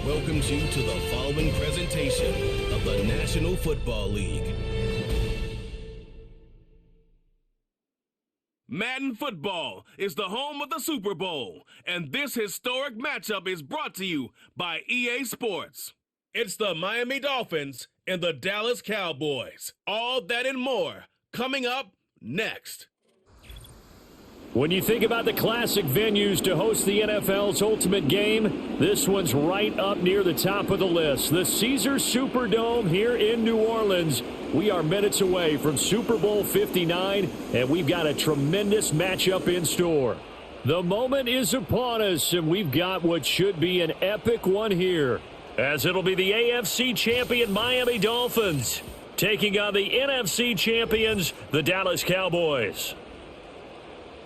welcomes you to the following presentation of the National Football League. Madden Football is the home of the Super Bowl, and this historic matchup is brought to you by EA Sports. It's the Miami Dolphins and the Dallas Cowboys. All that and more coming up next. When you think about the classic venues to host the NFL's ultimate game, this one's right up near the top of the list. The Caesars Superdome here in New Orleans. We are minutes away from Super Bowl 59, and we've got a tremendous matchup in store. The moment is upon us, and we've got what should be an epic one here, as it'll be the AFC champion Miami Dolphins taking on the NFC champions, the Dallas Cowboys.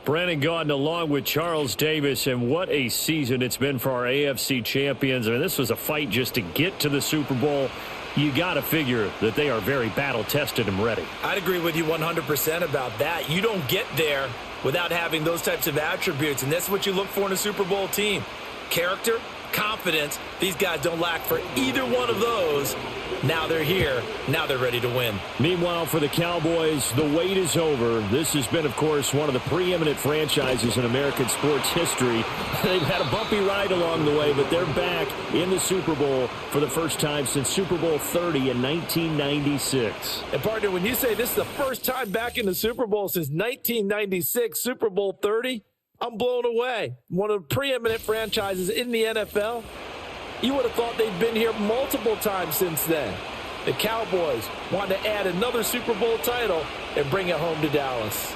Brandon Gaudin along with Charles Davis, and what a season it's been for our AFC champions. I mean, this was a fight just to get to the Super Bowl. You got to figure that they are very battle-tested and ready. I'd agree with you 100% about that. You don't get there without having those types of attributes, and that's what you look for in a Super Bowl team. Character, confidence. These guys don't lack for either one of those. Now they're here. Now they're ready to win. Meanwhile, for the Cowboys, the wait is over. This has been, of course, one of the preeminent franchises in American sports history. They've had a bumpy ride along the way, but they're back in the Super Bowl for the first time since Super Bowl 30 in 1996. And, partner, when you say this is the first time back in the Super Bowl since 1996, Super Bowl 30, I'm blown away. One of the preeminent franchises in the NFL. You would have thought they'd been here multiple times since then. The Cowboys want to add another Super Bowl title and bring it home to Dallas.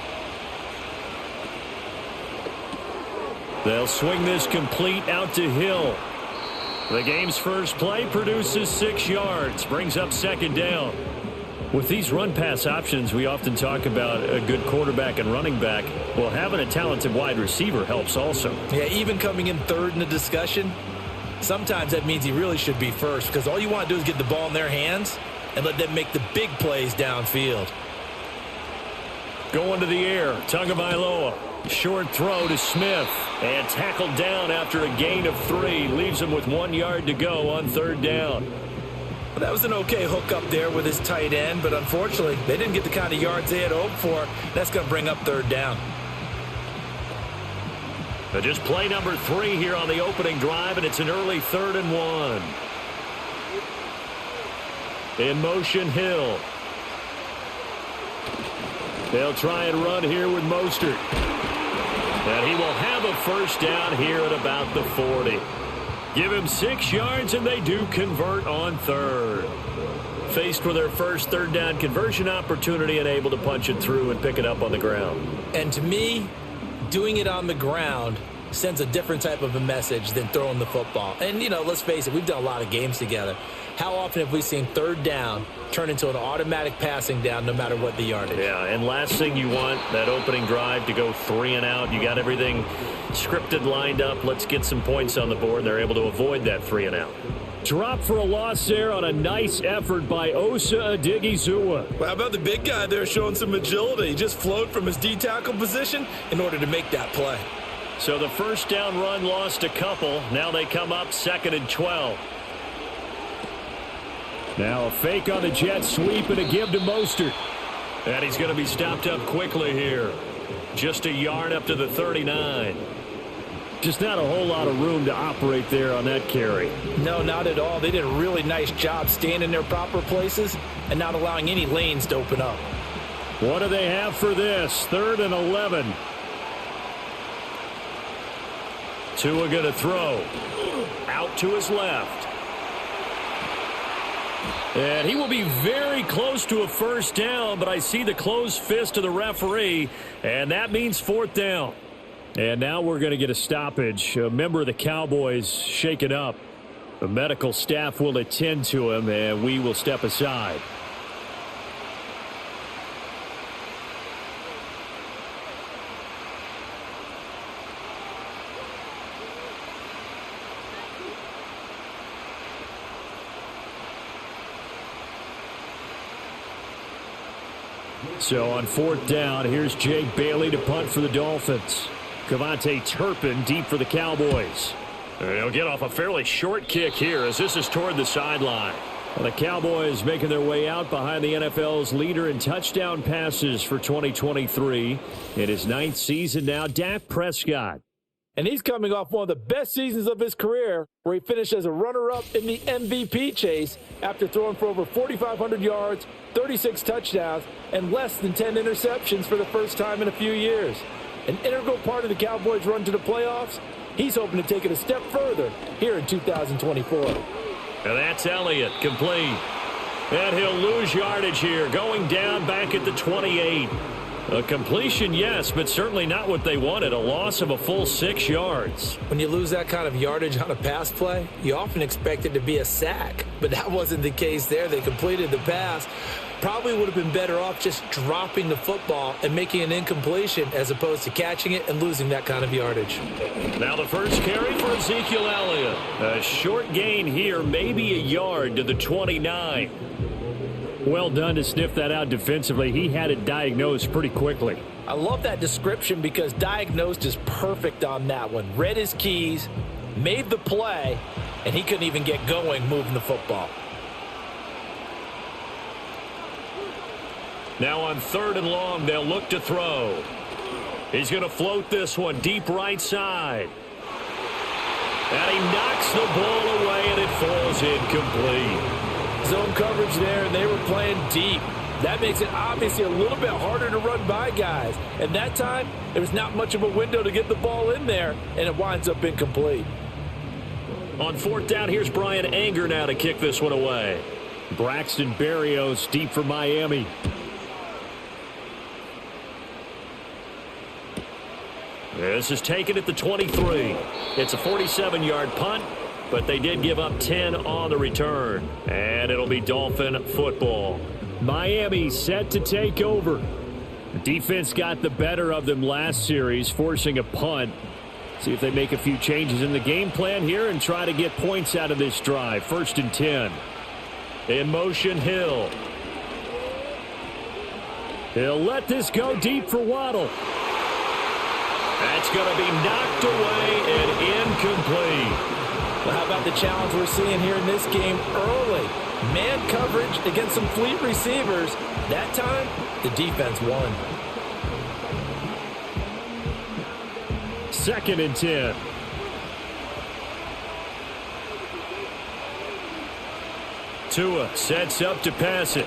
They'll swing this complete out to Hill. The game's first play produces 6 yards, brings up second down. With these run-pass options, we often talk about a good quarterback and running back. Well, having a talented wide receiver helps also. Yeah, even coming in third in the discussion, sometimes that means he really should be first, because all you want to do is get the ball in their hands and let them make the big plays downfield. Going to the air, Tagovailoa. Short throw to Smith, and tackled down after a gain of 3. Leaves him with 1 yard to go on third down. Well, that was an okay hook up there with his tight end, but unfortunately, they didn't get the kind of yards they had hoped for. That's going to bring up third down. But just play number 3 here on the opening drive, and it's an early 3rd and 1. In motion, Hill. They'll try and run here with Mostert. And he will have a first down here at about the 40. Give him 6 yards, and they do convert on third. Faced with their first third down conversion opportunity and able to punch it through and pick it up on the ground. And to me, doing it on the ground sends a different type of a message than throwing the football. And, you know, let's face it, we've done a lot of games together. How often have we seen third down turn into an automatic passing down no matter what the yardage? Yeah, and last thing you want, that opening drive to go 3 and out. You got everything scripted, lined up. Let's get some points on the board. They're able to avoid that 3 and out. Drop for a loss there on a nice effort by Osa Odighizuwa. Well, how about the big guy there showing some agility? He just flowed from his D-tackle position in order to make that play. So the first down run lost a couple. Now they come up 2nd and 12. Now a fake on the jet sweep and a give to Mostert. And he's going to be stopped up quickly here. Just a yard up to the 39. Just not a whole lot of room to operate there on that carry. No, not at all. They did a really nice job staying in their proper places and not allowing any lanes to open up. What do they have for this? 3rd and 11. Tua going to throw. Out to his left. And he will be very close to a first down, but I see the closed fist of the referee, and that means 4th down. And now we're going to get a stoppage. A member of the Cowboys shaken up. The medical staff will attend to him, and we will step aside. So on 4th down, here's Jake Bailey to punt for the Dolphins. Cavante Turpin deep for the Cowboys. He'll get off a fairly short kick here as this is toward the sideline. Well, the Cowboys making their way out behind the NFL's leader in touchdown passes for 2023. In his 9th season now, Dak Prescott. And he's coming off one of the best seasons of his career, where he finished as a runner-up in the MVP chase after throwing for over 4,500 yards, 36 touchdowns, and less than 10 interceptions for the first time in a few years. An integral part of the Cowboys' run to the playoffs. He's hoping to take it a step further here in 2024. And that's Elliott, complete. And he'll lose yardage here, going down back at the 28. A completion, yes, but certainly not what they wanted. A loss of a full 6 yards. When you lose that kind of yardage on a pass play, you often expect it to be a sack. But that wasn't the case there. They completed the pass. Probably would have been better off just dropping the football and making an incompletion as opposed to catching it and losing that kind of yardage. Now the first carry for Ezekiel Elliott. A short gain here, maybe a yard to the 29. Well done to sniff that out defensively. He had it diagnosed pretty quickly. I love that description because diagnosed is perfect on that one. Read his keys, made the play, and he couldn't even get going moving the football. Now on 3rd and long, they'll look to throw. He's going to float this one deep right side. And he knocks the ball away, and it falls incomplete. Zone coverage there, and they were playing deep. That makes it obviously a little bit harder to run by guys. And that time, there was not much of a window to get the ball in there, and it winds up incomplete. On 4th down, here's Brian Anger now to kick this one away. Braxton Berrios deep for Miami. This is taken at the 23. It's a 47-yard punt, but they did give up 10 on the return. And it'll be Dolphin football. Miami set to take over. The defense got the better of them last series, forcing a punt. See if they make a few changes in the game plan here and try to get points out of this drive. 1st and 10. In motion, Hill. He'll let this go deep for Waddle. That's going to be knocked away and incomplete. Well, how about the challenge we're seeing here in this game early? Man coverage against some fleet receivers. That time, the defense won. 2nd and 10. Tua sets up to pass it.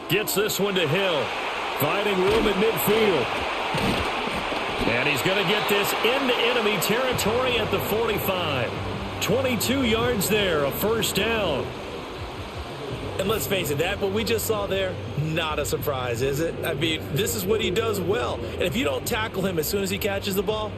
Gets this one to Hill. Finding room at midfield. And he's going to get this into enemy territory at the 45. 22 yards there, a 1st down. And let's face it, that what we just saw there, not a surprise, is it? I mean, this is what he does well. And if you don't tackle him as soon as he catches the ball,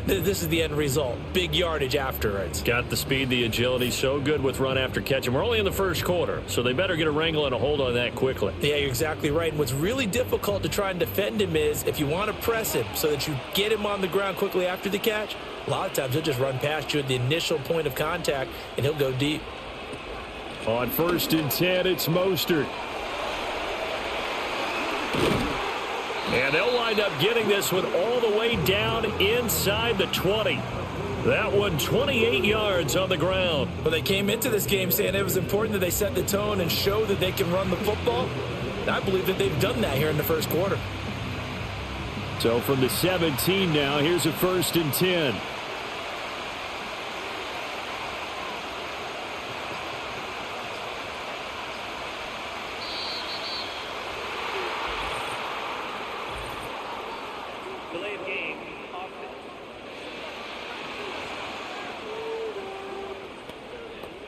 this is the end result. Big yardage afterwards. Got the speed, the agility, so good with run after catch. And we're only in the 1st quarter, so they better get a wrangle and a hold on that quickly. Yeah, you're exactly right. And what's really difficult to try and defend him is if you want to press him so that you get him on the ground quickly after the catch, a lot of times he'll just run past you at the initial point of contact, and he'll go deep. On 1st and 10, it's Mostert. And they'll wind up getting this one all the way down inside the 20. That one 28 yards on the ground. Well, they came into this game saying it was important that they set the tone and show that they can run the football. I believe that they've done that here in the 1st quarter. So from the 17 now, here's a 1st and 10.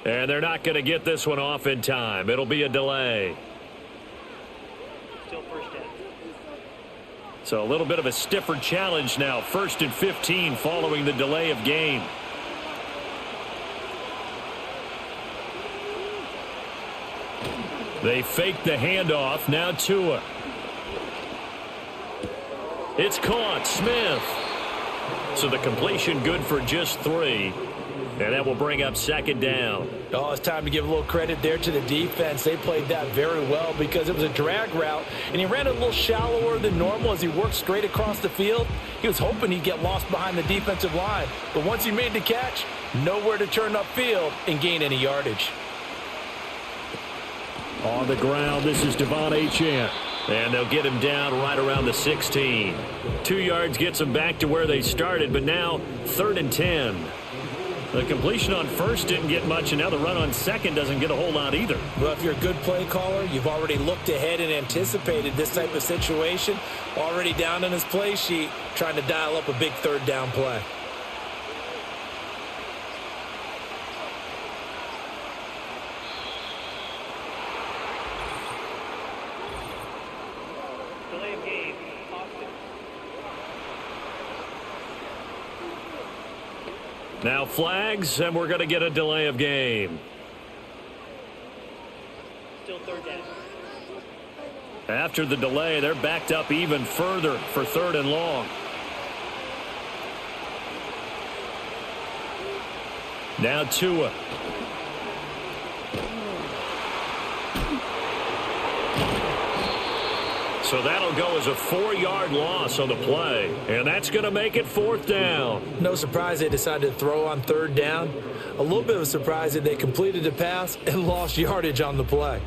And they're not going to get this one off in time. It'll be a delay. Still 1st down. So a little bit of a stiffer challenge now. 1st and 15 following the delay of game. They fake the handoff. Now Tua. It's caught. Smith. So the completion good for just 3. And that will bring up second down. Oh, it's time to give a little credit there to the defense. They played that very well because it was a drag route, and he ran a little shallower than normal as he worked straight across the field. He was hoping he'd get lost behind the defensive line, but once he made the catch, nowhere to turn upfield and gain any yardage. On the ground, this is Devon Achane. And they'll get him down right around the 16. 2 yards gets them back to where they started, but now 3rd and 10. The completion on first didn't get much, and now the run on second doesn't get a whole lot either. Well, if you're a good play caller, you've already looked ahead and anticipated this type of situation. Already down on his play sheet, trying to dial up a big 3rd down play. Now flags, and we're going to get a delay of game. Still 3rd down. After the delay, they're backed up even further for 3rd and long. Now Tua. So that'll go as a 4-yard loss on the play. And that's going to make it 4th down. No surprise they decided to throw on 3rd down. A little bit of a surprise that they completed the pass and lost yardage on the play.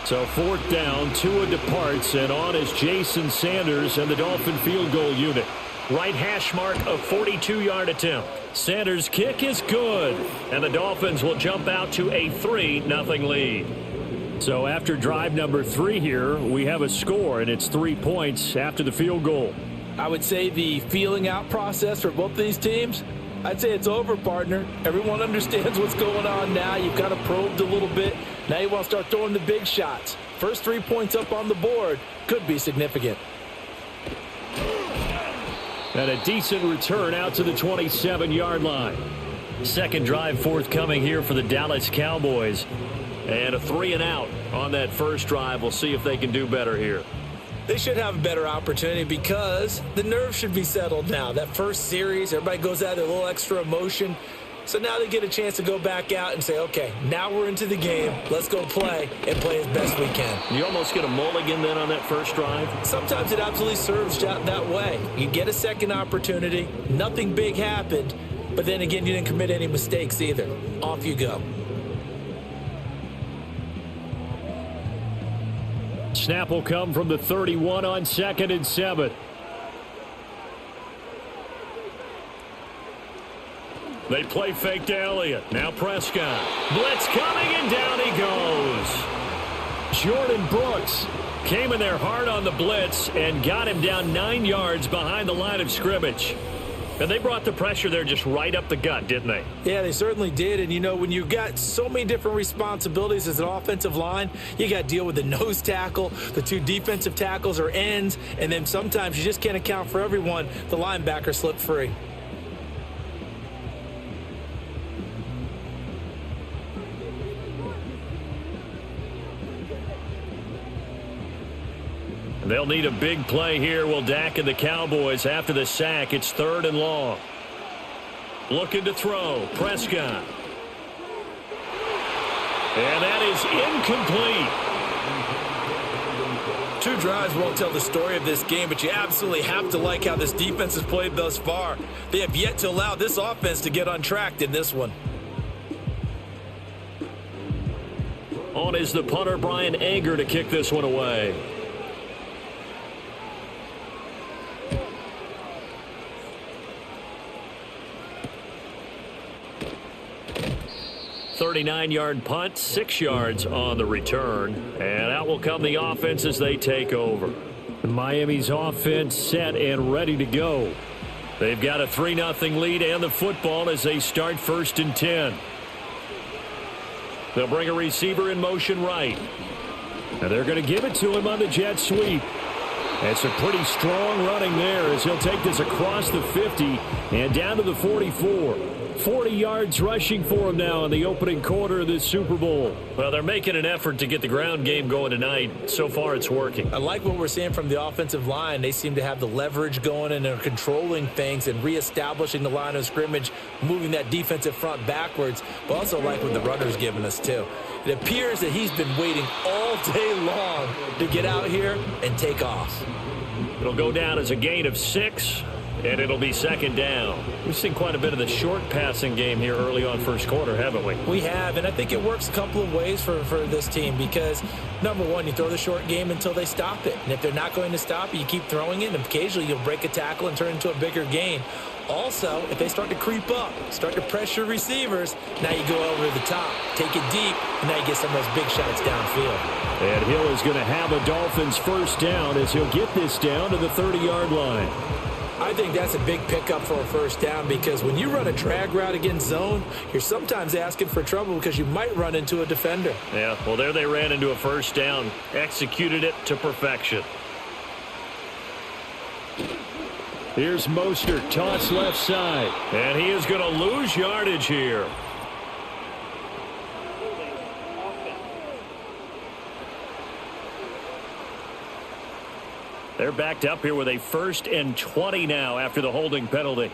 So 4th down, Tua departs, and on is Jason Sanders and the Dolphin field goal unit. Right hash mark, a 42-yard attempt. Sanders' kick is good, and the Dolphins will jump out to a 3-0 lead. So after drive number 3 here, we have a score, and it's 3 points after the field goal. I would say the feeling out process for both these teams, I'd say it's over, partner. Everyone understands what's going on now. You've kind of probed a little bit. Now you want to start throwing the big shots. First 3 points up on the board could be significant. And a decent return out to the 27-yard line. Second drive forthcoming here for the Dallas Cowboys. And a 3-and-out on that first drive. We'll see if they can do better here. They should have a better opportunity because the nerves should be settled now. That first series, everybody goes out with a little extra emotion. So now they get a chance to go back out and say, okay, now we're into the game. Let's go play and play as best we can. You almost get a mulligan then on that first drive? Sometimes it absolutely serves that way. You get a second opportunity. Nothing big happened. But then again, you didn't commit any mistakes either. Off you go. Snap will come from the 31 on 2nd and 7. They play fake to Elliott. Now Prescott. Blitz coming, and down he goes. Jordan Brooks came in there hard on the blitz and got him down 9 yards behind the line of scrimmage. And they brought the pressure there just right up the gut, didn't they? Yeah, they certainly did. And, you know, when you've got so many different responsibilities as an offensive line, you got to deal with the nose tackle, the 2 defensive tackles or ends, and then sometimes you just can't account for everyone. The linebacker slipped free. They'll need a big play here. Will Dak and the Cowboys after the sack. It's 3rd and long. Looking to throw. Prescott. And that is incomplete. 2 drives won't tell the story of this game, but you absolutely have to like how this defense has played thus far. They have yet to allow this offense to get untracked in this one. On is the punter, Brian Anger, to kick this one away. 39-yard punt, 6 yards on the return. And out will come the offense as they take over. Miami's offense set and ready to go. They've got a 3-0 lead and the football as they start 1st and 10. They'll bring a receiver in motion right. And they're going to give it to him on the jet sweep. And some pretty strong running there as he'll take this across the 50 and down to the 44. 40 yards rushing for him now in the opening quarter of this Super Bowl. Well, they're making an effort to get the ground game going tonight. So far, it's working. I like what we're seeing from the offensive line. They seem to have the leverage going, and they're controlling things and reestablishing the line of scrimmage, moving that defensive front backwards, but also like what the runner's giving us, too. It appears that he's been waiting all day long to get out here and take off. It'll go down as a gain of 6. And it'll be second down. We've seen quite a bit of the short passing game here early on first quarter, haven't we? We have, and I think it works a couple of ways for this team because, number one, you throw the short game until they stop it. And if they're not going to stop it, you keep throwing it, and occasionally you'll break a tackle and turn it into a bigger gain. Also, if they start to creep up, start to pressure receivers, now you go over the top, take it deep, and now you get some of those big shots downfield. And Hill is going to have a Dolphins first down as he'll get this down to the 30-yard line. I think that's a big pickup for a first down because when you run a drag route against zone, you're sometimes asking for trouble because you might run into a defender. Yeah, well, there they ran into a first down, executed it to perfection. Here's Mostert, toss left side, and he is going to lose yardage here. They're backed up here with a 1st and 20 now after the holding penalty.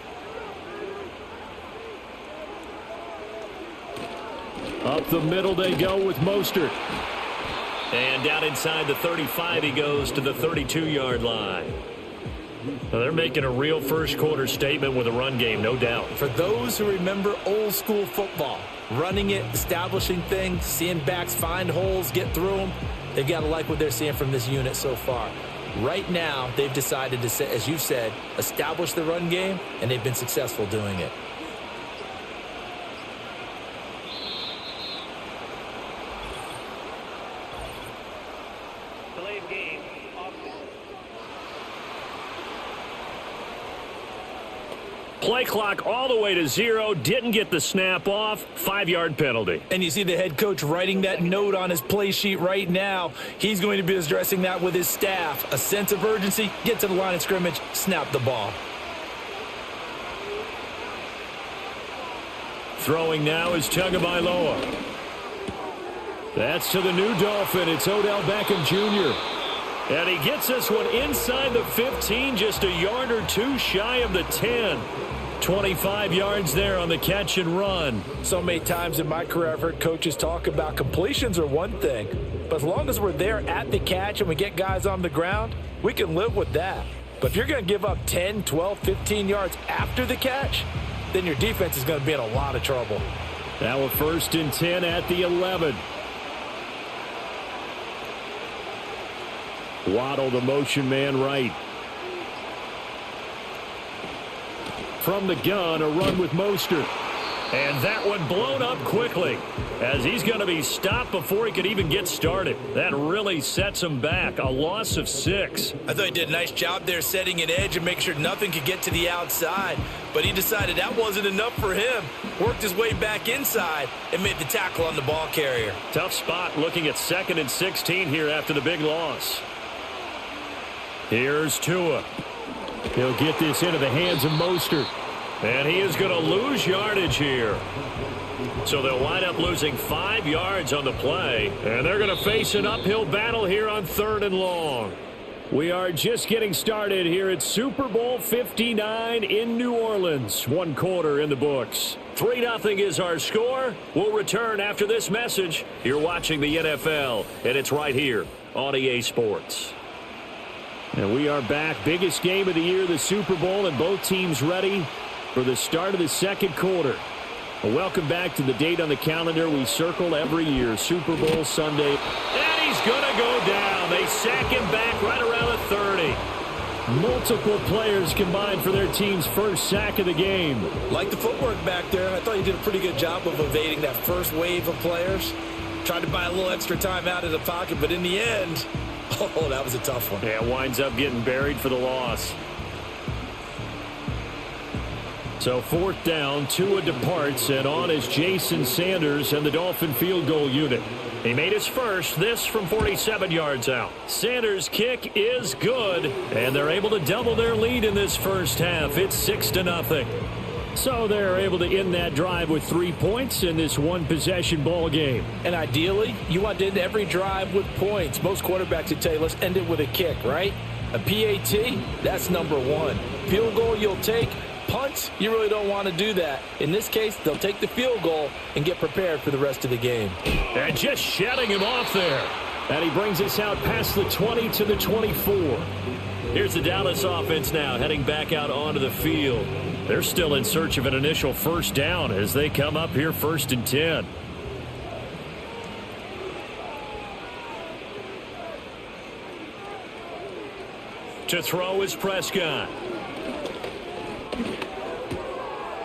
Up the middle they go with Mostert. And down inside the 35 he goes to the 32-yard line. Now they're making a real first quarter statement with a run game, no doubt. For those who remember old school football, running it, establishing things, seeing backs find holes, get through them, they've got to like what they're seeing from this unit so far. Right now, they've decided to, as you said, establish the run game, and they've been successful doing it. Delay of game. Play clock all the way to 0. Didn't get the snap off. 5-yard penalty. And you see the head coach writing that note on his play sheet right now. He's going to be addressing that with his staff. A sense of urgency, get to the line of scrimmage, snap the ball. Throwing now is Tagovailoa. That's to the new Dolphin. It's Odell Beckham Jr. And he gets this one inside the 15, just a yard or two shy of the 10. 25 yards there on the catch and run. So many times in my career I've heard coaches talk about completions are one thing, but as long as we're there at the catch and we get guys on the ground, we can live with that. But if you're going to give up 10, 12, 15 yards after the catch, then your defense is going to be in a lot of trouble. Now a 1st and 10 at the 11. Waddle, the motion man right. From the gun, a run with Mostert. And that one blown up quickly as he's going to be stopped before he could even get started. That really sets him back. A loss of 6. I thought he did a nice job there setting an edge and make sure nothing could get to the outside. But he decided that wasn't enough for him. Worked his way back inside and made the tackle on the ball carrier. Tough spot looking at 2nd and 16 here after the big loss. Here's Tua. He'll get this into the hands of Mostert. And he is going to lose yardage here. So they'll wind up losing 5 yards on the play. And they're going to face an uphill battle here on 3rd and long. We are just getting started here at Super Bowl 59 in New Orleans. 1 quarter in the books. 3-0 is our score. We'll return after this message. You're watching the NFL, and it's right here on EA Sports. And we are back. Biggest game of the year, the Super Bowl, and both teams ready for the start of the 2nd quarter. Well, welcome back to the date on the calendar we circle every year, Super Bowl Sunday. And he's going to go down. They sack him back right around the 30. Multiple players combined for their team's first sack of the game. Like the footwork back there, I thought he did a pretty good job of evading that first wave of players. Tried to buy a little extra time out of the pocket, but in the end, oh, that was a tough one. Yeah, winds up getting buried for the loss. So 4th down, Tua departs, and on is Jason Sanders and the Dolphin field goal unit. He made his first, this from 47 yards out. Sanders' kick is good, and they're able to double their lead in this first half. It's 6-0. So they're able to end that drive with 3 points in this one-possession ball game. And ideally, you want to end every drive with points. Most quarterbacks would tell you, let's end it with a kick, right? A PAT, that's number one. Field goal you'll take. Punts, you really don't want to do that. In this case, they'll take the field goal and get prepared for the rest of the game. And just shutting him off there. And he brings us out past the 20 to the 24. Here's the Dallas offense now heading back out onto the field. They're still in search of an initial first down as they come up here 1st and 10. To throw is Prescott.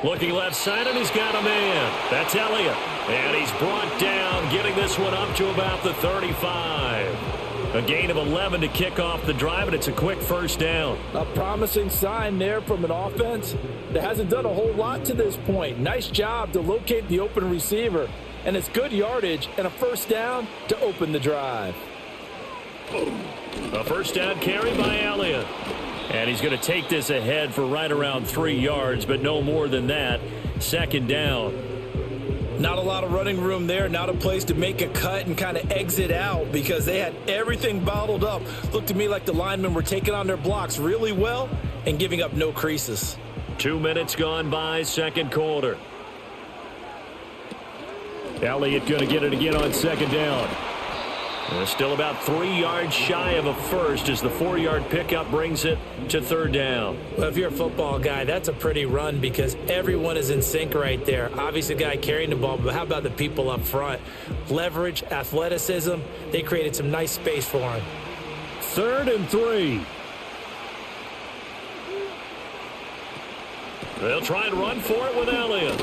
Looking left side, and he's got a man. That's Elliott. And he's brought down, getting this one up to about the 35. A gain of 11 to kick off the drive, and it's a quick first down. A promising sign there from an offense that hasn't done a whole lot to this point. Nice job to locate the open receiver, and it's good yardage and a first down to open the drive. A first down carry by Elliott. And he's going to take this ahead for right around 3 yards, but no more than that. 2nd down. Not a lot of running room there. Not a place to make a cut and kind of exit out because they had everything bottled up. Looked to me like the linemen were taking on their blocks really well and giving up no creases. 2 minutes gone by, 2nd quarter. Elliott going to get it again on 2nd down. They're still about 3 yards shy of a first as the 4-yard pickup brings it to 3rd down. Well, if you're a football guy, that's a pretty run because everyone is in sync right there. Obviously, the guy carrying the ball, but how about the people up front? Leverage, athleticism, they created some nice space for him. 3rd and 3. They'll try and run for it with Elliott.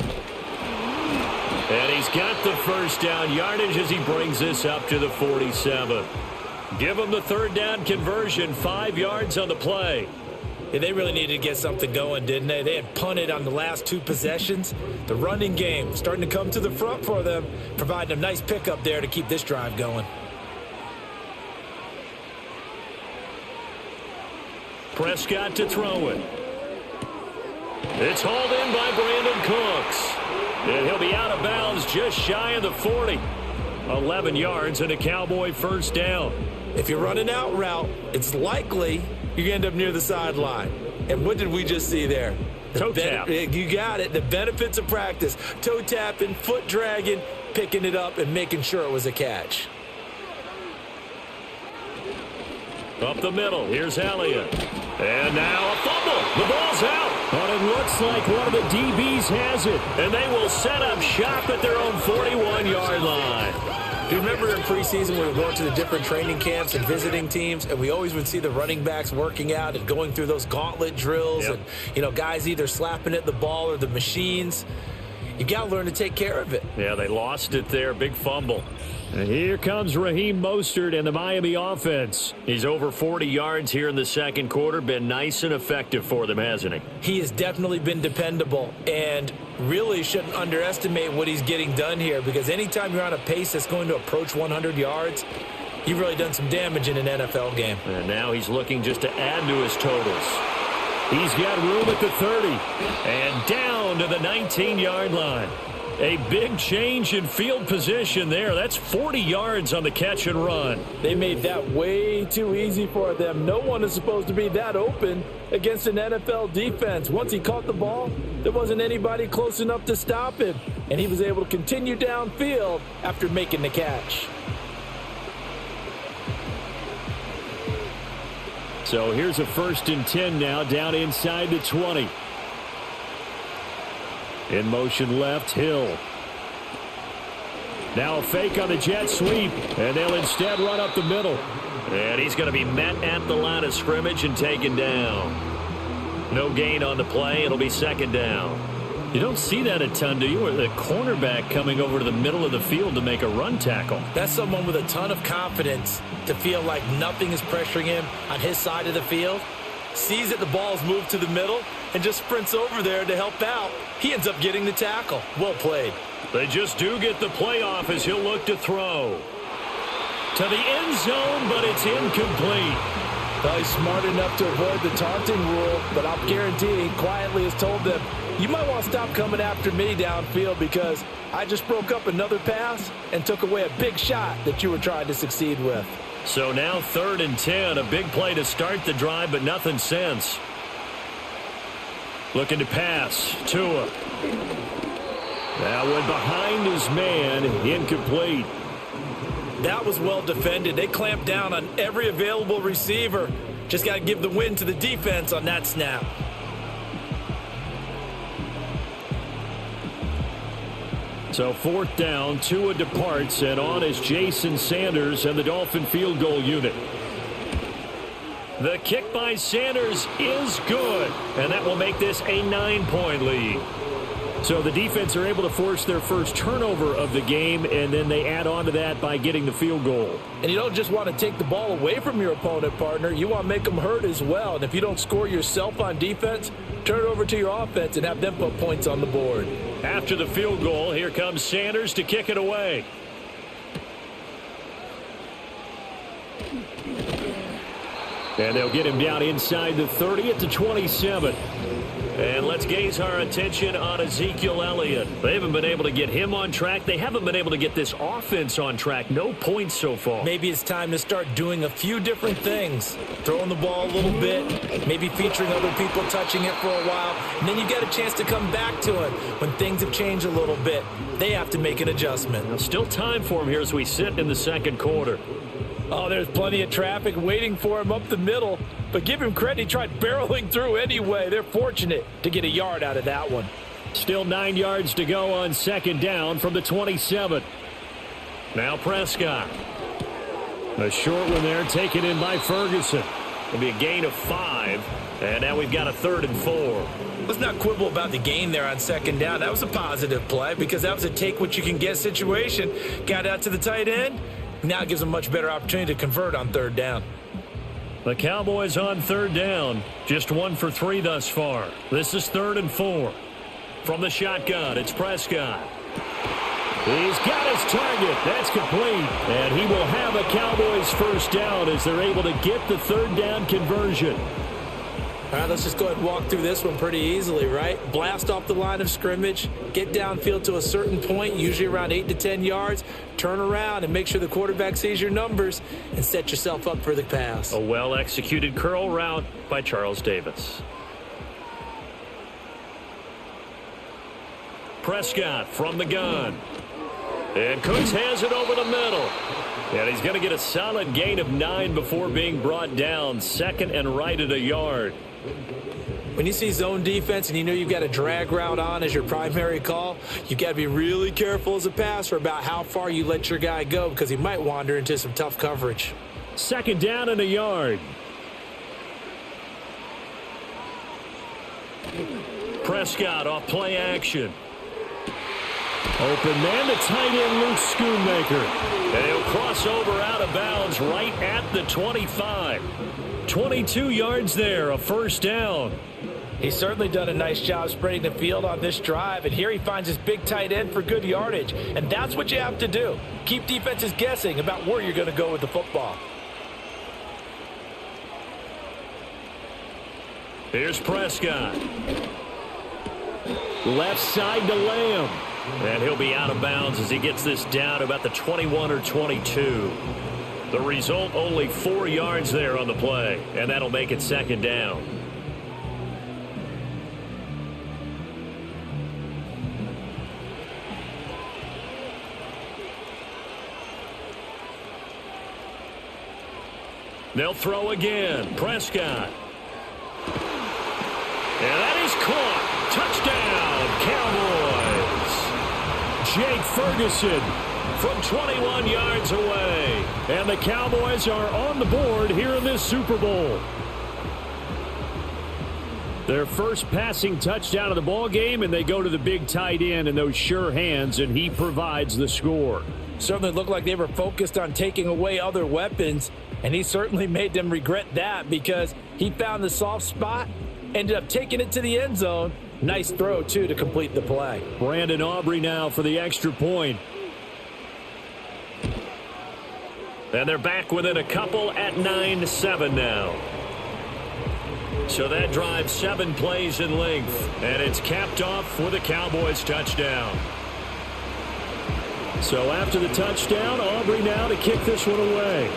And he's got the first down yardage as he brings this up to the 47. Give him the 3rd down conversion, 5 yards on the play. Yeah, they really needed to get something going, didn't they? They had punted on the last 2 possessions. The running game starting to come to the front for them, providing a nice pickup there to keep this drive going. Prescott to throw it. It's hauled in by Brandon Cooks. And he'll be out of bounds just shy of the 40. 11 yards and a Cowboy first down. If you're running out route, it's likely you end up near the sideline. And what did we just see there? Toe tap. You got it. The benefits of practice. Toe tapping, foot dragging, picking it up, and making sure it was a catch. Up the middle. Here's Elliott. And now a fumble. The ball's out. But it looks like one of the DBs has it. And they will set up shop at their own 41-yard line. Do you remember in preseason when we were going to the different training camps and visiting teams, and we always would see the running backs working out and going through those gauntlet drills, Yep. and, you know, guys either slapping at the ball or the machines. You got to learn to take care of it. Yeah, they lost it there. Big fumble. And here comes Raheem Mostert and the Miami offense. He's over 40 yards here in the 2nd quarter. Been nice and effective for them, hasn't he? He has definitely been dependable and really shouldn't underestimate what he's getting done here because anytime you're on a pace that's going to approach 100 yards, you've really done some damage in an NFL game. And now he's looking just to add to his totals. He's got room at the 30 and down to the 19-yard line. A big change in field position there. That's 40 yards on the catch and run. They made that way too easy for them. No one is supposed to be that open against an NFL defense. Once he caught the ball, there wasn't anybody close enough to stop him. And he was able to continue downfield after making the catch. So here's a 1st and 10 now down inside the 20. In motion left, Hill. Now a fake on the jet sweep, and they'll instead run up the middle. And he's going to be met at the line of scrimmage and taken down. No gain on the play. It'll be 2nd down. You don't see that a ton, do you? Or the cornerback coming over to the middle of the field to make a run tackle. That's someone with a ton of confidence to feel like nothing is pressuring him on his side of the field. Sees that the ball's moved to the middle and just sprints over there to help out. He ends up getting the tackle. Well played. They just do get the play off as he'll look to throw. to the end zone, but it's incomplete. Well, he's smart enough to avoid the taunting rule, but I'll guarantee he quietly has told them, you might want to stop coming after me downfield because I just broke up another pass and took away a big shot that you were trying to succeed with. So now 3rd and 10, a big play to start the drive, but nothing since. Looking to pass, Tua. That went behind his man, incomplete. That was well defended. They clamped down on every available receiver. Just got to give the win to the defense on that snap. So 4th down, Tua departs, and on is Jason Sanders and the Dolphin field goal unit. The kick by Sanders is good, and that will make this a 9-point lead. So the defense are able to force their first turnover of the game, and then they add on to that by getting the field goal. And you don't just want to take the ball away from your opponent, partner. You want to make them hurt as well. And if you don't score yourself on defense, turn it over to your offense and have them put points on the board. After the field goal, here comes Sanders to kick it away. And they'll get him down inside the 30 at the 27. And let's gaze our attention on Ezekiel Elliott. They haven't been able to get him on track. They haven't been able to get this offense on track. No points so far. Maybe it's time to start doing a few different things. Throwing the ball a little bit, maybe featuring other people touching it for a while, and then you get a chance to come back to it when things have changed a little bit. They have to make an adjustment. Well, still time for him here as we sit in the second quarter. Oh, there's plenty of traffic waiting for him up the middle. But give him credit, he tried barreling through anyway. They're fortunate to get a yard out of that one. Still 9 yards to go on 2nd down from the 27. Now Prescott. A short one there taken in by Ferguson. It'll be a gain of 5. And now we've got a 3rd and 4. Let's not quibble about the gain there on 2nd down. That was a positive play because that was a take-what-you-can-get situation. Got out to the tight end. Now it gives them a much better opportunity to convert on 3rd down. The Cowboys on 3rd down. Just 1 for 3 thus far. This is 3rd and 4. From the shotgun, it's Prescott. He's got his target. That's complete. And he will have a Cowboys first down as they're able to get the 3rd down conversion. All right, let's just go ahead and walk through this one pretty easily, right? Blast off the line of scrimmage, get downfield to a certain point, usually around 8 to 10 yards, turn around and make sure the quarterback sees your numbers and set yourself up for the pass. A well-executed curl route by Charles Davis. Prescott from the gun. And Cooks has it over the middle. And he's going to get a solid gain of 9 before being brought down. 2nd and right at a yard. When you see zone defense and you know you've got a drag route on as your primary call, you've got to be really careful as a passer about how far you let your guy go because he might wander into some tough coverage. 2nd down and a yard. Prescott off play action. Open man to tight end Luke Schoonmaker. And he'll cross over out of bounds right at the 25. 22 yards there, a first down. He's certainly done a nice job spreading the field on this drive, and here he finds his big tight end for good yardage. And that's what you have to do. Keep defenses guessing about where you're going to go with the football. Here's Prescott. Left side to Lamb. And he'll be out of bounds as he gets this down about the 21 or 22. The result, only 4 yards there on the play, and that'll make it 2nd down. They'll throw again. Prescott. And that is caught. Touchdown, Cowboys. Jake Ferguson from 21 yards away. And the Cowboys are on the board here in this Super Bowl. Their first passing touchdown of the ball game, and they go to the big tight end in those sure hands, and he provides the score. Certainly looked like they were focused on taking away other weapons, and he certainly made them regret that because he found the soft spot, ended up taking it to the end zone. Nice throw, too, to complete the play. Brandon Aubrey now for the extra point. And they're back within a couple at 9-7 now. So that drive 7 plays in length, and it's capped off with a Cowboys touchdown. So after the touchdown, Aubrey now to kick this one away.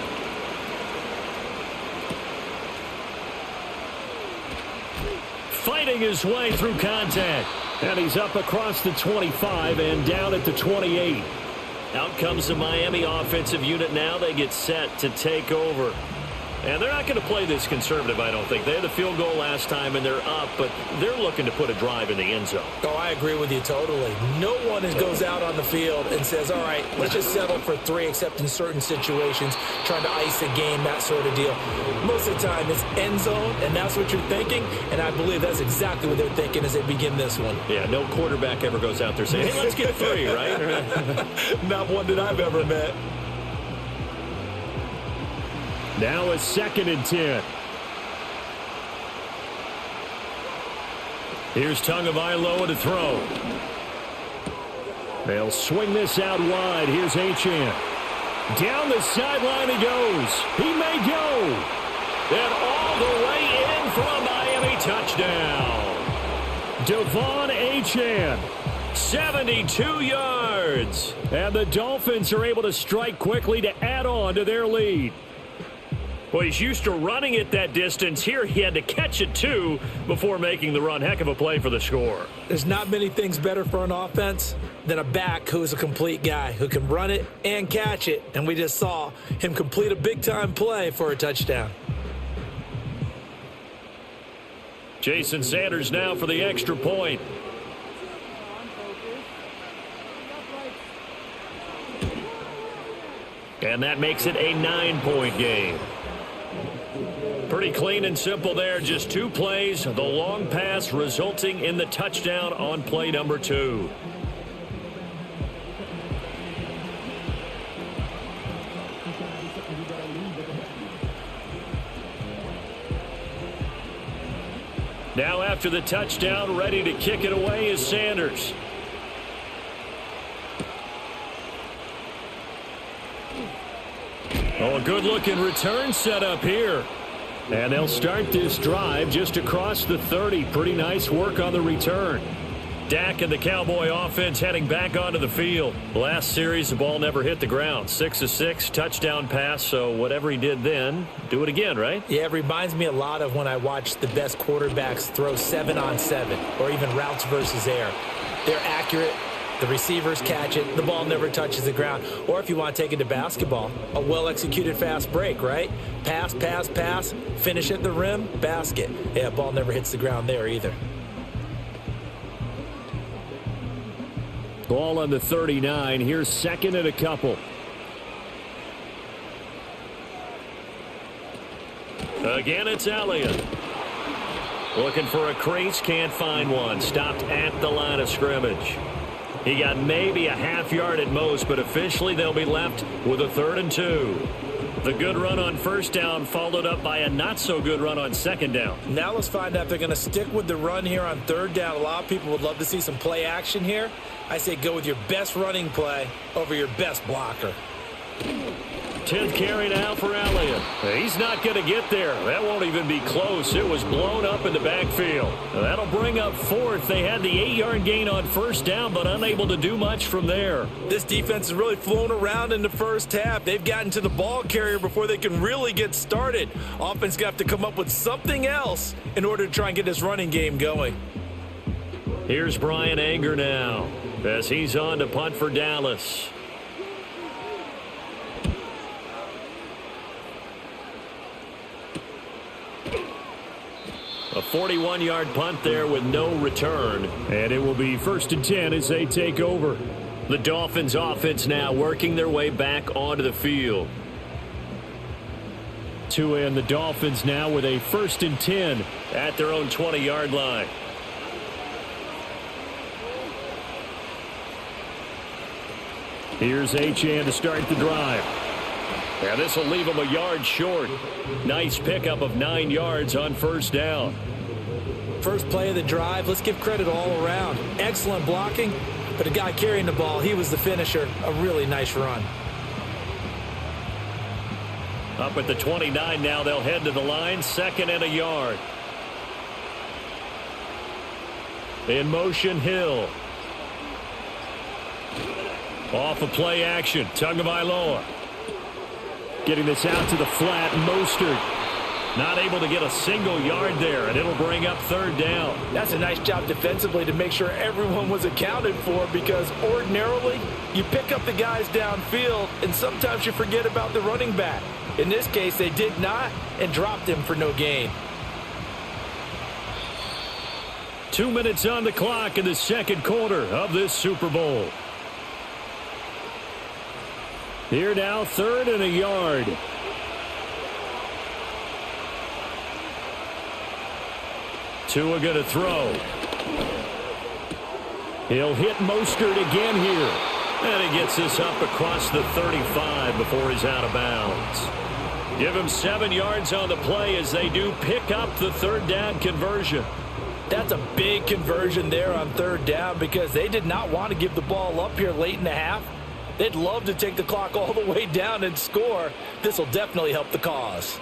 Fighting his way through contact. And he's up across the 25 and down at the 28. Out comes the Miami offensive unit now. They get set to take over. And they're not going to play this conservative, I don't think. They had the field goal last time, and they're up, but they're looking to put a drive in the end zone. Oh, I agree with you totally. No one goes out on the field and says, all right, let's just settle for 3, except in certain situations, trying to ice a game, that sort of deal. Most of the time, it's end zone, and that's what you're thinking, and I believe that's exactly what they're thinking as they begin this one. Yeah, no quarterback ever goes out there saying, hey, let's get 3, right? Not one that I've ever met. Now a 2nd and 10. Here's Tagovailoa to throw. They'll swing this out wide. Here's Achane. Down the sideline he goes. He may go. And all the way in for a Miami touchdown. Devon Achane. 72 yards. And the Dolphins are able to strike quickly to add on to their lead. Well, he's used to running it that distance. Here he had to catch it, too, before making the run. Heck of a play for the score. There's not many things better for an offense than a back who is a complete guy who can run it and catch it. And we just saw him complete a big-time play for a touchdown. Jason Sanders now for the extra point. And that makes it a 9-point game. Pretty clean and simple there. Just 2 plays. The long pass resulting in the touchdown on play number 2. Now after the touchdown, ready to kick it away is Sanders. Oh, a good-looking return set up here. And they'll start this drive just across the 30. Pretty nice work on the return. Dak and the Cowboy offense heading back onto the field. Last series, the ball never hit the ground. 6 of 6, touchdown pass. So whatever he did then, do it again, right? Yeah, it reminds me a lot of when I watch the best quarterbacks throw 7-on-7 or even routes versus air. They're accurate. The receivers catch it. The ball never touches the ground. Or if you want to take it to basketball, a well-executed fast break, right? Pass, pass, pass, finish at the rim, basket. Yeah, ball never hits the ground there either. Ball on the 39. Here's 2nd and a couple. Again, it's Elliott. Looking for a crease, can't find one. Stopped at the line of scrimmage. He got maybe a half yard at most, but officially they'll be left with a 3rd and 2. The good run on 1st down followed up by a not-so-good run on 2nd down. Now let's find out if they're going to stick with the run here on 3rd down. A lot of people would love to see some play action here. I say go with your best running play over your best blocker. 10th carry now for Elliott. He's not going to get there. That won't even be close. It was blown up in the backfield. That'll bring up 4th. They had the 8-yard gain on 1st down, but unable to do much from there. This defense has really flown around in the first half. They've gotten to the ball carrier before they can really get started. Offense got to come up with something else in order to try and get this running game going. Here's Brian Anger now as he's on to punt for Dallas. A 41-yard punt there with no return. And it will be 1st and 10 as they take over. The Dolphins offense now working their way back onto the field. And the Dolphins now with a 1st and 10 at their own 20-yard line. Here's Achane to start the drive. Yeah, this will leave him a yard short. Nice pickup of 9 yards on 1st down. First play of the drive, let's give credit all around. Excellent blocking, but the guy carrying the ball, he was the finisher. A really nice run. Up at the 29 now, they'll head to the line, 2nd and a yard. In motion, Hill. Off of play action, Tagovailoa. Getting this out to the flat, Mostert. Not able to get a single yard there, and it'll bring up 3rd down. That's a nice job defensively to make sure everyone was accounted for, because ordinarily you pick up the guys downfield and sometimes you forget about the running back. In this case, they did not and dropped him for no gain. 2 minutes on the clock in the 2nd quarter of this Super Bowl. Here now, 3rd and a yard. Tua going to throw. He'll hit Mostert again here. And he gets this up across the 35 before he's out of bounds. Give him 7 yards on the play as they do pick up the 3rd down conversion. That's a big conversion there on 3rd down, because they did not want to give the ball up here late in the half. They'd love to take the clock all the way down and score. This will definitely help the cause.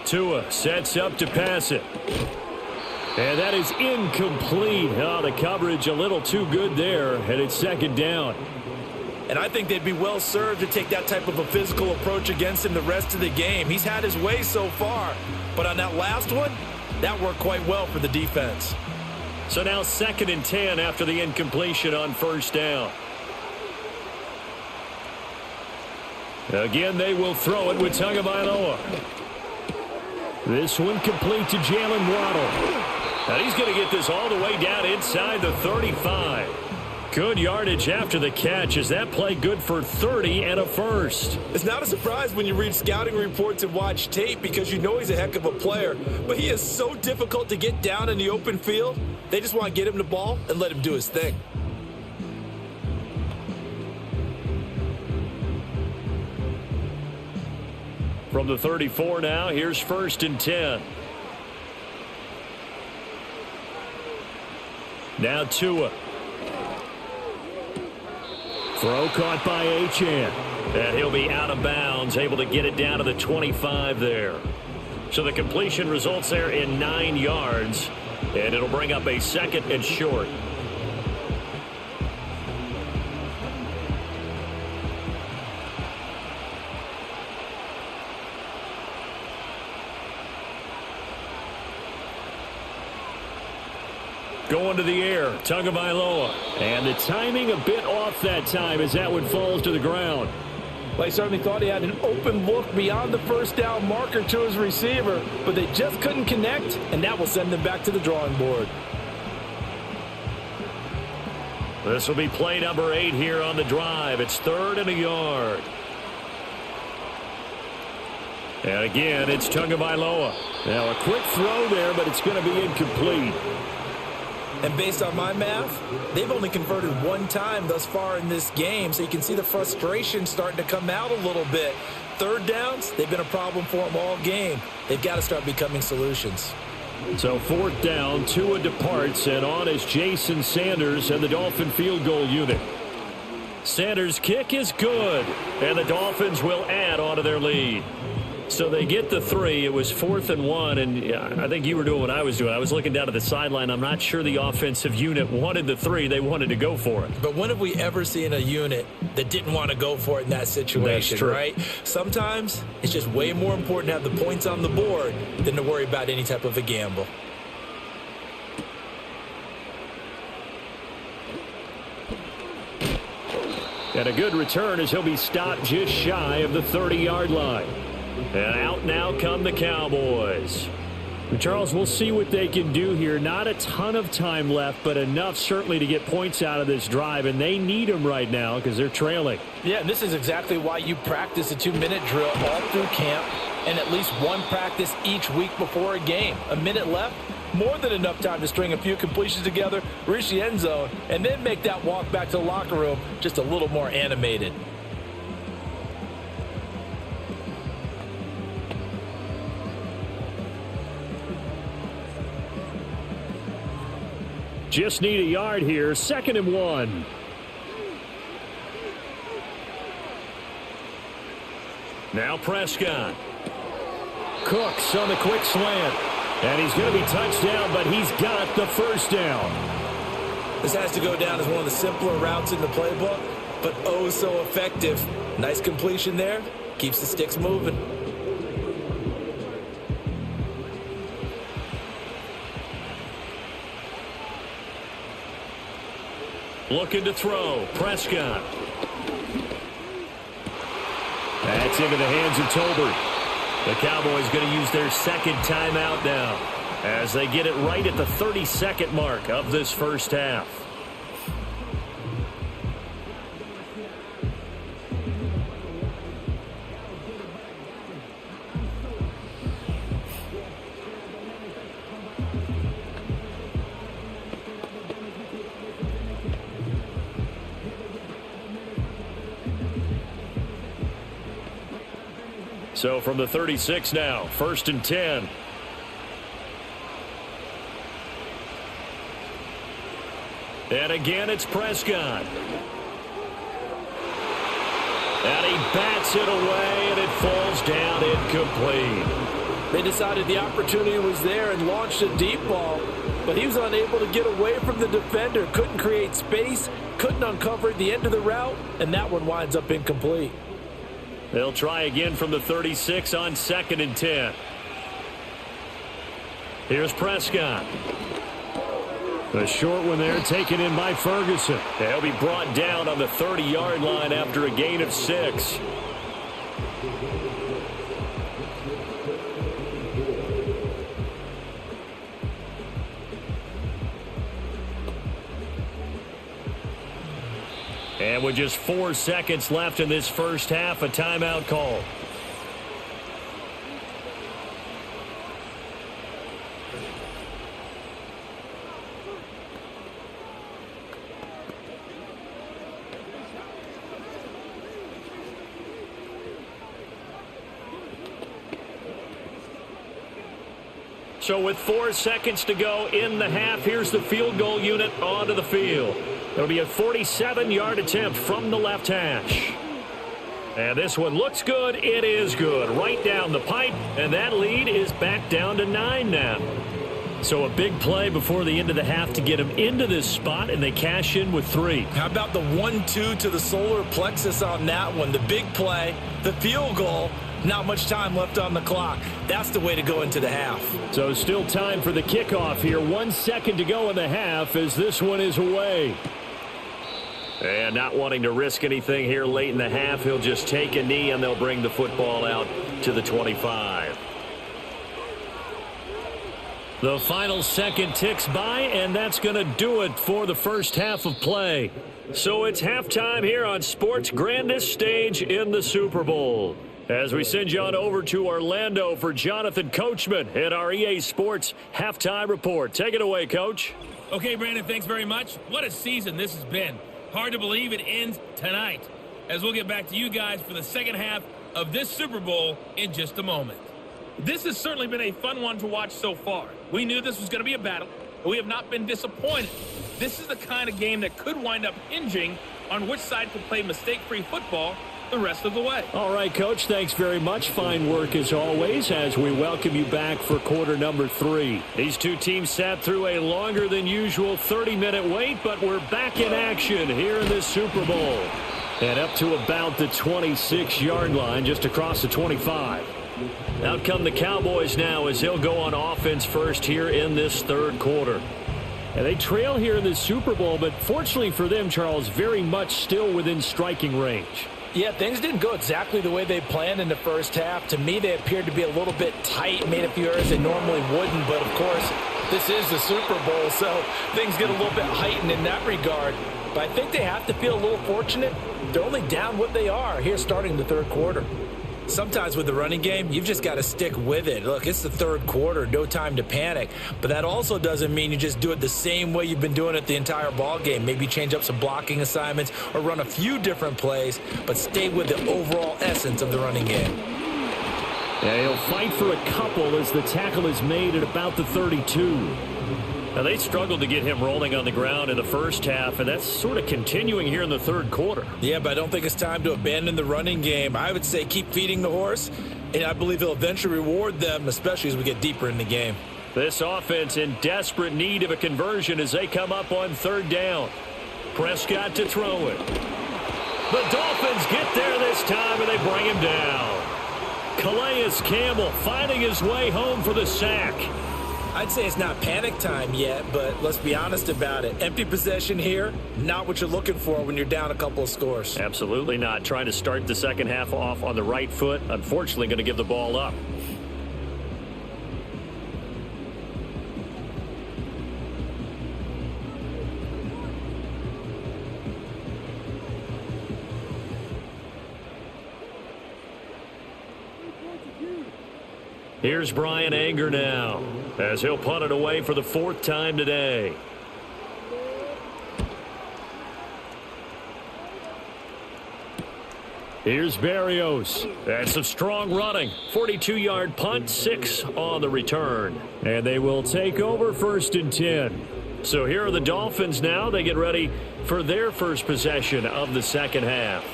Tua sets up to pass it. And that is incomplete. Oh, the coverage a little too good there, and it's 2nd down. And I think they'd be well served to take that type of a physical approach against him the rest of the game. He's had his way so far, but on that last one, that worked quite well for the defense. So now 2nd and 10 after the incompletion on 1st down. Again, they will throw it with Tagovailoa. This one complete to Jalen Waddle. And he's going to get this all the way down inside the 35. Good yardage after the catch. Is that play good for 30 and a first? It's not a surprise when you read scouting reports and watch tape, because you know he's a heck of a player. But he is so difficult to get down in the open field. They just want to get him the ball and let him do his thing. From the 34 now, here's 1st and 10. Now Tua. Throw caught by Achane. And he'll be out of bounds, able to get it down to the 25 there. So the completion results there in 9 yards. And it'll bring up a 2nd and short. Going to the air, Tagovailoa. And the timing a bit off that time as that one falls to the ground. Well, he certainly thought he had an open look beyond the 1st down marker to his receiver, but they just couldn't connect, and that will send them back to the drawing board. This will be play number 8 here on the drive. It's 3rd and a yard. And again, it's Tagovailoa. Now a quick throw there, but it's going to be incomplete. And based on my math, they've only converted 1 time thus far in this game, so you can see the frustration starting to come out a little bit. 3rd downs, they've been a problem for them all game. They've got to start becoming solutions. So 4th down, Tua departs, and on is Jason Sanders and the Dolphin field goal unit. Sanders' kick is good, and the Dolphins will add on to their lead. So they get the 3. It was 4th and 1, and I think you were doing what I was doing. I was looking down at the sideline. I'm not sure the offensive unit wanted the 3. They wanted to go for it. But when have we ever seen a unit that didn't want to go for it in that situation, right? Sometimes it's just way more important to have the points on the board than to worry about any type of a gamble. And a good return as he'll be stopped just shy of the 30-yard line. And out now come the Cowboys. Charles, we'll see what they can do here. Not a ton of time left, but enough certainly to get points out of this drive, and they need them right now because they're trailing. Yeah, and this is exactly why you practice a 2-minute drill all through camp and at least 1 practice each week before a game. A minute left, more than enough time to string a few completions together, reach the end zone, and then make that walk back to the locker room just a little more animated. Just need a yard here. 2nd and 1. Now Prescott. Cooks on the quick slant. And he's going to be touched down, but he's got the first down. This has to go down as one of the simpler routes in the playbook, but oh so effective. Nice completion there. Keeps the sticks moving. Looking to throw. Prescott. That's into the hands of Tolbert. The Cowboys going to use their second timeout now as they get it right at the 30-second mark of this first half. So from the 36 now, 1st and 10. And again, it's Prescott. And he bats it away, and it falls down incomplete. They decided the opportunity was there and launched a deep ball, but he was unable to get away from the defender. Couldn't create space, couldn't uncover the end of the route, and that one winds up incomplete. They'll try again from the 36 on 2nd and 10. Here's Prescott. The short one there taken in by Ferguson. They'll be brought down on the 30-yard line after a gain of 6. And with just 4 seconds left in this first half, a timeout call. So with 4 seconds to go in the half, here's the field goal unit onto the field. It'll be a 47-yard attempt from the left hash. And this one looks good. It is good. Right down the pipe. And that lead is back down to 9 now. So a big play before the end of the half to get them into this spot, and they cash in with 3. How about the 1-2 to the solar plexus on that one? The big play, the field goal. Not much time left on the clock. That's the way to go into the half. So still time for the kickoff here. 1 second to go in the half as this one is away. And not wanting to risk anything here late in the half, he'll just take a knee and they'll bring the football out to the 25. The final second ticks by, and that's going to do it for the first half of play. So it's halftime here on sports' grandest stage in the Super Bowl. As we send you on over to Orlando for Jonathan Coachman at our EA Sports Halftime Report. Take it away, Coach. Okay, Brandon, thanks very much. What a season this has been. Hard to believe it ends tonight, as we'll get back to you guys for the second half of this Super Bowl in just a moment. This has certainly been a fun one to watch so far. We knew this was going to be a battle, but we have not been disappointed. This is the kind of game that could wind up hinging on which side can play mistake-free football the rest of the way. All right, Coach, thanks very much. Fine work as always as we welcome you back for quarter number 3. These two teams sat through a longer than usual 30-minute wait, but we're back in action here in this Super Bowl. And up to about the 26-yard line, just across the 25. Out come the Cowboys now as they'll go on offense first here in this third quarter. And they trail here in this Super Bowl, but fortunately for them, Charles, very much still within striking range. Yeah, things didn't go exactly the way they planned in the first half. To me, they appeared to be a little bit tight, made a few errors they normally wouldn't. But, of course, this is the Super Bowl, so things get a little bit heightened in that regard. But I think they have to feel a little fortunate. They're only down what they are here starting the third quarter. Sometimes with the running game, you've just got to stick with it. Look, it's the third quarter, no time to panic. But that also doesn't mean you just do it the same way you've been doing it the entire ball game. Maybe change up some blocking assignments or run a few different plays, but stay with the overall essence of the running game. Yeah, he'll fight for a couple as the tackle is made at about the 32. Now, they struggled to get him rolling on the ground in the first half, and that's sort of continuing here in the third quarter. Yeah, but I don't think it's time to abandon the running game. I would say keep feeding the horse, and I believe he'll eventually reward them, especially as we get deeper in the game. This offense in desperate need of a conversion as they come up on third down. Prescott to throw it. The Dolphins get there this time, and they bring him down. Calais Campbell finding his way home for the sack. I'd say it's not panic time yet, but let's be honest about it. Empty possession here, not what you're looking for when you're down a couple of scores. Absolutely not. Trying to start the second half off on the right foot. Unfortunately, going to give the ball up. Here's Brian Anger now, as he'll punt it away for the fourth time today. Here's Berrios. That's some strong running. 42-yard punt, 6 on the return. And they will take over 1st and 10. So here are the Dolphins now. They get ready for their first possession of the second half.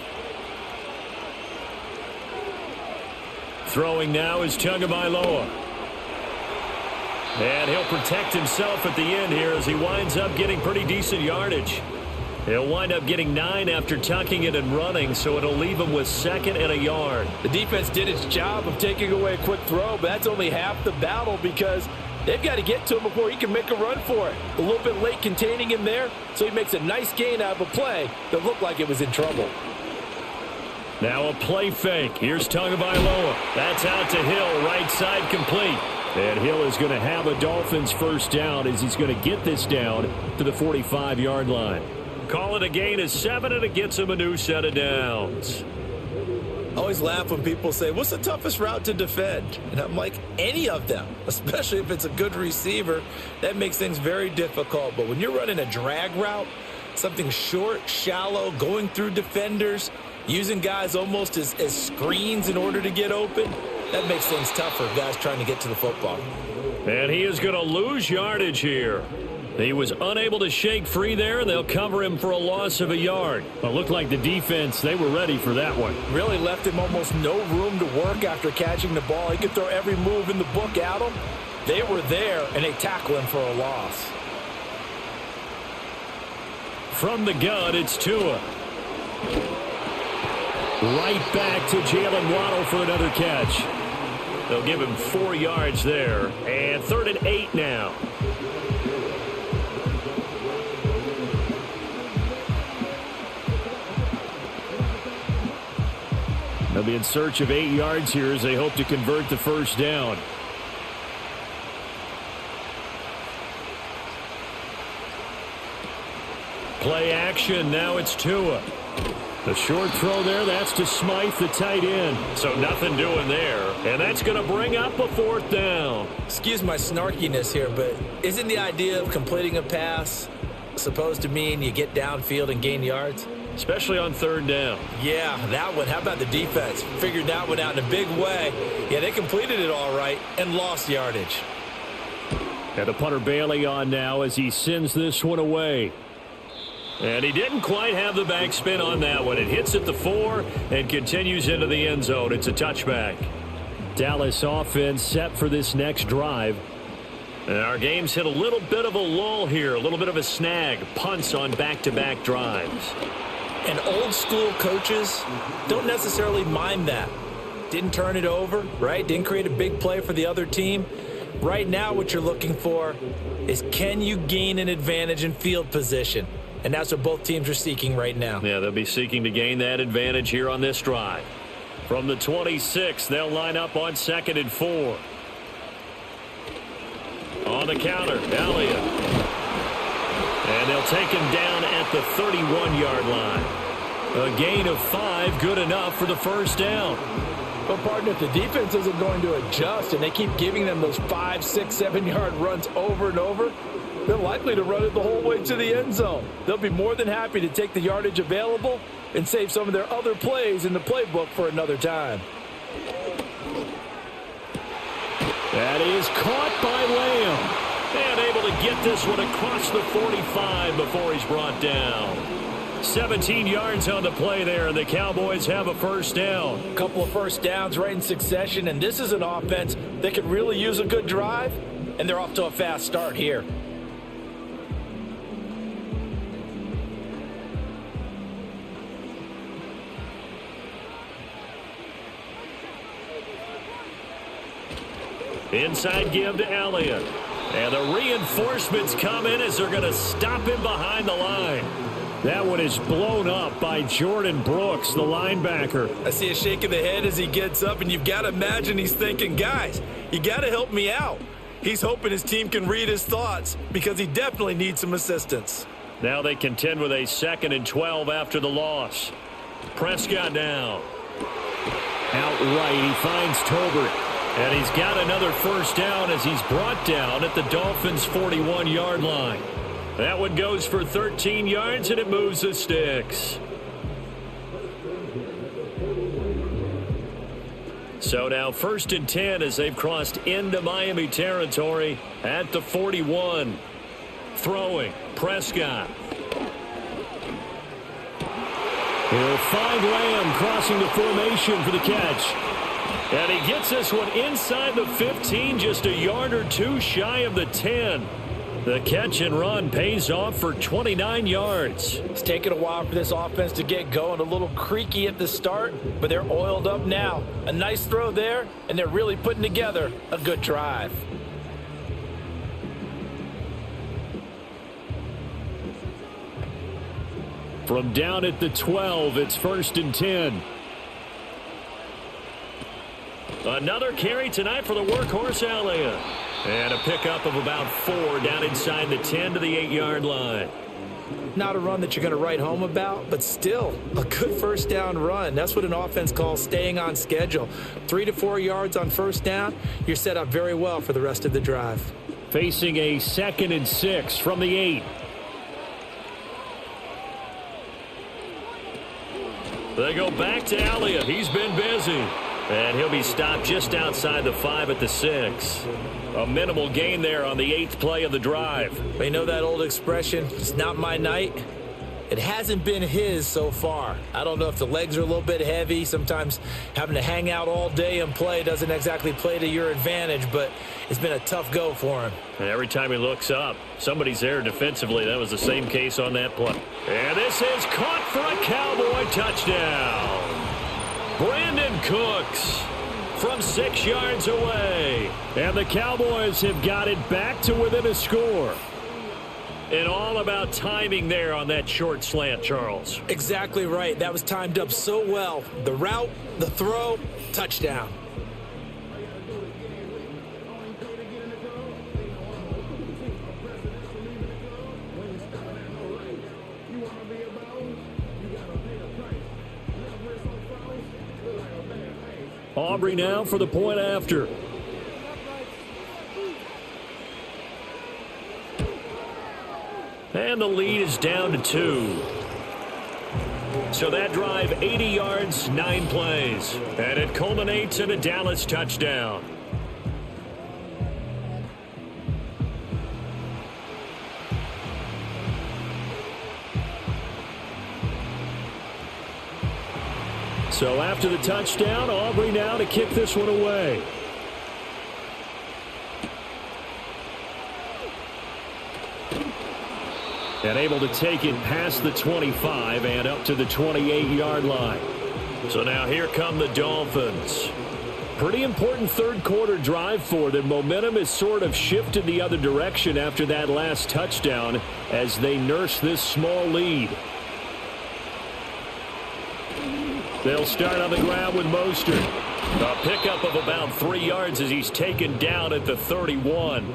Throwing now is Tagovailoa. And he'll protect himself at the end here as he winds up getting pretty decent yardage. He'll wind up getting 9 after tucking it and running, so it'll leave him with 2nd and a yard. The defense did its job of taking away a quick throw, but that's only half the battle because they've got to get to him before he can make a run for it. A little bit late containing him there, so he makes a nice gain out of a play that looked like it was in trouble. Now a play fake. Here's Tagovailoa. That's out to Hill. Right side complete. And Hill is going to have a Dolphins first down as he's going to get this down to the 45-yard line. Call it a gain of 7, and it gets him a new set of downs. I always laugh when people say, what's the toughest route to defend? And I'm like, any of them, especially if it's a good receiver. That makes things very difficult. But when you're running a drag route, something short, shallow, going through defenders, using guys almost as screens in order to get open, that makes things tougher, guys trying to get to the football. And he is going to lose yardage here. He was unable to shake free there, and they'll cover him for a loss of a yard. Well, it looked like the defense, they were ready for that one. Really left him almost no room to work after catching the ball. He could throw every move in the book at him. They were there, and they tackle him for a loss. From the gun, it's Tua. Right back to Jalen Waddle for another catch. They'll give him 4 yards there. And 3rd and 8 now. They'll be in search of 8 yards here as they hope to convert the first down. Play action. Now it's Tua. The short throw there, that's to Smythe, the tight end. So nothing doing there. And that's going to bring up a 4th down. Excuse my snarkiness here, but isn't the idea of completing a pass supposed to mean you get downfield and gain yards? Especially on 3rd down. Yeah, that one. How about the defense? Figured that one out in a big way. Yeah, they completed it all right and lost yardage. And the punter Bailey on now as he sends this one away. And he didn't quite have the backspin on that one. It hits at the 4 and continues into the end zone. It's a touchback. Dallas offense set for this next drive. And our game's hit a little bit of a lull here, a little bit of a snag. Punts on back-to-back drives. And old school coaches don't necessarily mind that. Didn't turn it over, right? Didn't create a big play for the other team. Right now what you're looking for is, can you gain an advantage in field position? And that's what both teams are seeking right now. Yeah, they'll be seeking to gain that advantage here on this drive. From the 26, they'll line up on 2nd and 4. On the counter, Elliott. And they'll take him down at the 31-yard line. A gain of 5, good enough for the first down. But, partner, if the defense isn't going to adjust and they keep giving them those 5, 6, 7-yard runs over and over, they're likely to run it the whole way to the end zone. They'll be more than happy to take the yardage available and save some of their other plays in the playbook for another time. That is caught by Lamb. And able to get this one across the 45 before he's brought down. 17 yards on the play there, and the Cowboys have a first down. A couple of first downs right in succession, and this is an offense that could really use a good drive, and they're off to a fast start here. Inside give to Elliott. And the reinforcements come in as they're going to stop him behind the line. That one is blown up by Jordan Brooks, the linebacker. I see a shake of the head as he gets up, and you've got to imagine he's thinking, guys, you got to help me out. He's hoping his team can read his thoughts because he definitely needs some assistance. Now they contend with a 2nd and 12 after the loss. Prescott down. Outright, he finds Tolbert. And he's got another first down as he's brought down at the Dolphins' 41-yard line. That one goes for 13 yards, and it moves the sticks. So now 1st and 10 as they've crossed into Miami territory at the 41. Throwing, Prescott. He'll find Lamb crossing the formation for the catch. And he gets this one inside the 15, just a yard or two shy of the 10. The catch and run pays off for 29 yards. It's taken a while for this offense to get going. A little creaky at the start, but they're oiled up now. A nice throw there, and they're really putting together a good drive. From down at the 12, it's 1st and 10. Another carry tonight for the workhorse Elliott. And a pickup of about 4 down inside the 10 to the 8-yard line. Not a run that you're going to write home about, but still a good first down run. That's what an offense calls staying on schedule. 3 to 4 yards on first down, you're set up very well for the rest of the drive. Facing a 2nd and 6 from the 8. They go back to Elliott. He's been busy. And he'll be stopped just outside the 5 at the 6. A minimal gain there on the 8th play of the drive. They know that old expression, it's not my night. It hasn't been his so far. I don't know if the legs are a little bit heavy. Sometimes having to hang out all day and play doesn't exactly play to your advantage, but it's been a tough go for him. And every time he looks up, somebody's there defensively. That was the same case on that play. And this is caught for a Cowboy touchdown. Brandon Cooks from 6 yards away. And the Cowboys have got it back to within a score. And all about timing there on that short slant, Charles. Exactly right. That was timed up so well. The route, the throw, touchdown. Aubrey now for the point after. And the lead is down to 2. So that drive, 80 yards, 9 plays. And it culminates in a Dallas touchdown. So after the touchdown, Aubrey now to kick this one away. And able to take it past the 25 and up to the 28-yard line. So now here come the Dolphins. Pretty important third quarter drive for them. Momentum has sort of shifted the other direction after that last touchdown as they nurse this small lead. They'll start on the ground with Mostert. A pickup of about 3 yards as he's taken down at the 31.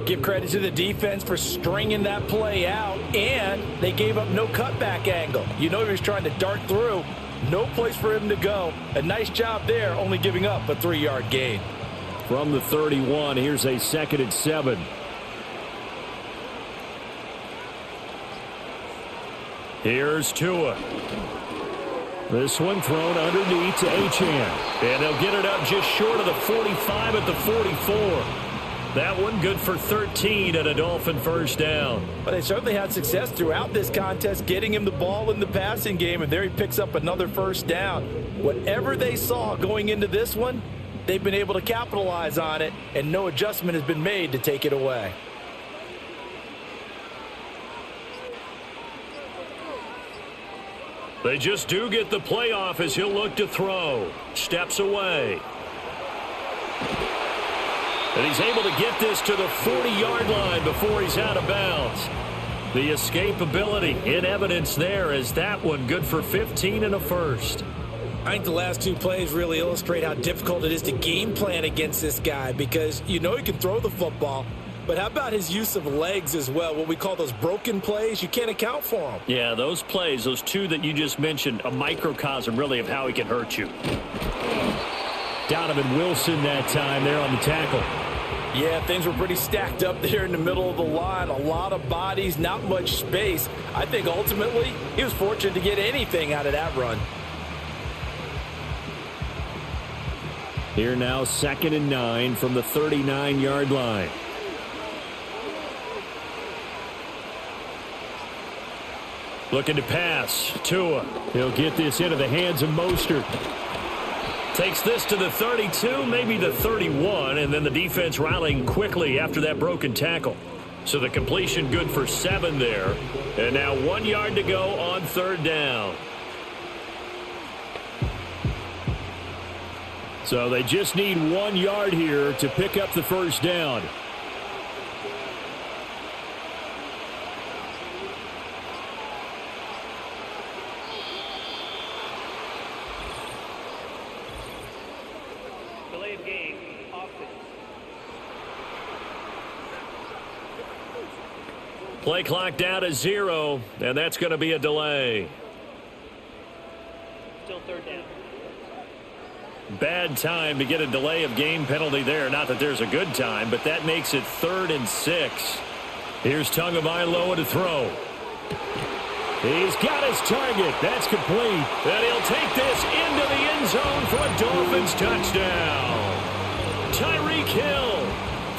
Give credit to the defense for stringing that play out, and they gave up no cutback angle. You know he was trying to dart through. No place for him to go. A nice job there, only giving up a 3-yard gain. From the 31, here's a 2nd and 7. Here's Tua. This one thrown underneath to Achane. And they'll get it up just short of the 45 at the 44. That one good for 13 and a Dolphin first down. But they certainly had success throughout this contest, getting him the ball in the passing game, and there he picks up another first down. Whatever they saw going into this one, they've been able to capitalize on it, and no adjustment has been made to take it away. They just do get the playoff as he'll look to throw. Steps away. And he's able to get this to the 40-yard line before he's out of bounds. The escapability in evidence there as that one good for 15 and a first. I think the last two plays really illustrate how difficult it is to game plan against this guy, because you know he can throw the football, but how about his use of legs as well? What we call those broken plays, you can't account for them. Yeah, those plays, those two that you just mentioned, a microcosm really of how he can hurt you. Donovan Wilson that time there on the tackle. Yeah, things were pretty stacked up there in the middle of the line. A lot of bodies, not much space. I think ultimately he was fortunate to get anything out of that run. Here now, 2nd and 9 from the 39-yard line. Looking to pass. Tua. He'll get this into the hands of Mostert. Takes this to the 32, maybe the 31, and then the defense rallying quickly after that broken tackle. So the completion good for 7 there. And now 1 yard to go on 3rd down. So they just need 1 yard here to pick up the first down. Play clock down to 0, and that's going to be a delay. Still 3rd down. Bad time to get a delay of game penalty there. Not that there's a good time, but that makes it 3rd and 6. Here's Tagovailoa to throw. He's got his target. That's complete. And he'll take this into the end zone for a Dolphins touchdown. Tyreek Hill,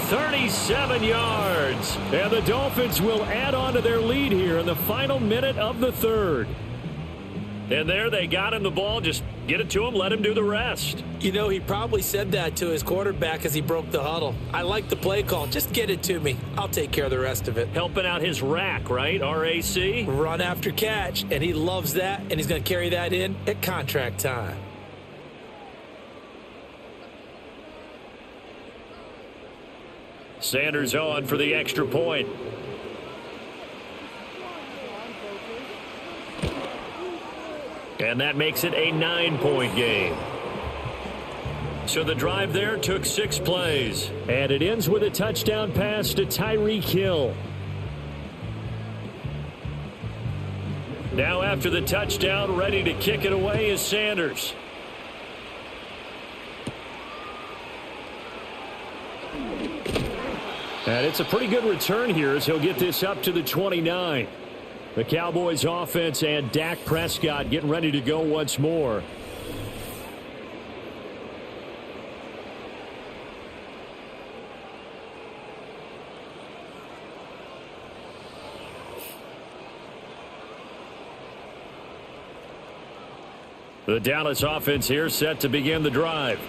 37 yards. And the Dolphins will add on to their lead here in the final minute of the 3rd. And there they got him the ball. Just get it to him, let him do the rest. You know, he probably said that to his quarterback as he broke the huddle. I like the play call. Just get it to me. I'll take care of the rest of it. Helping out his rack, right? RAC? Run after catch, and he loves that, and he's going to carry that in at contract time. Sanders on for the extra point. And that makes it a 9-point game. So the drive there took 6 plays. And it ends with a touchdown pass to Tyreek Hill. Now after the touchdown, ready to kick it away is Sanders. And it's a pretty good return here as he'll get this up to the 29. The Cowboys offense and Dak Prescott getting ready to go once more. The Dallas offense here set to begin the drive.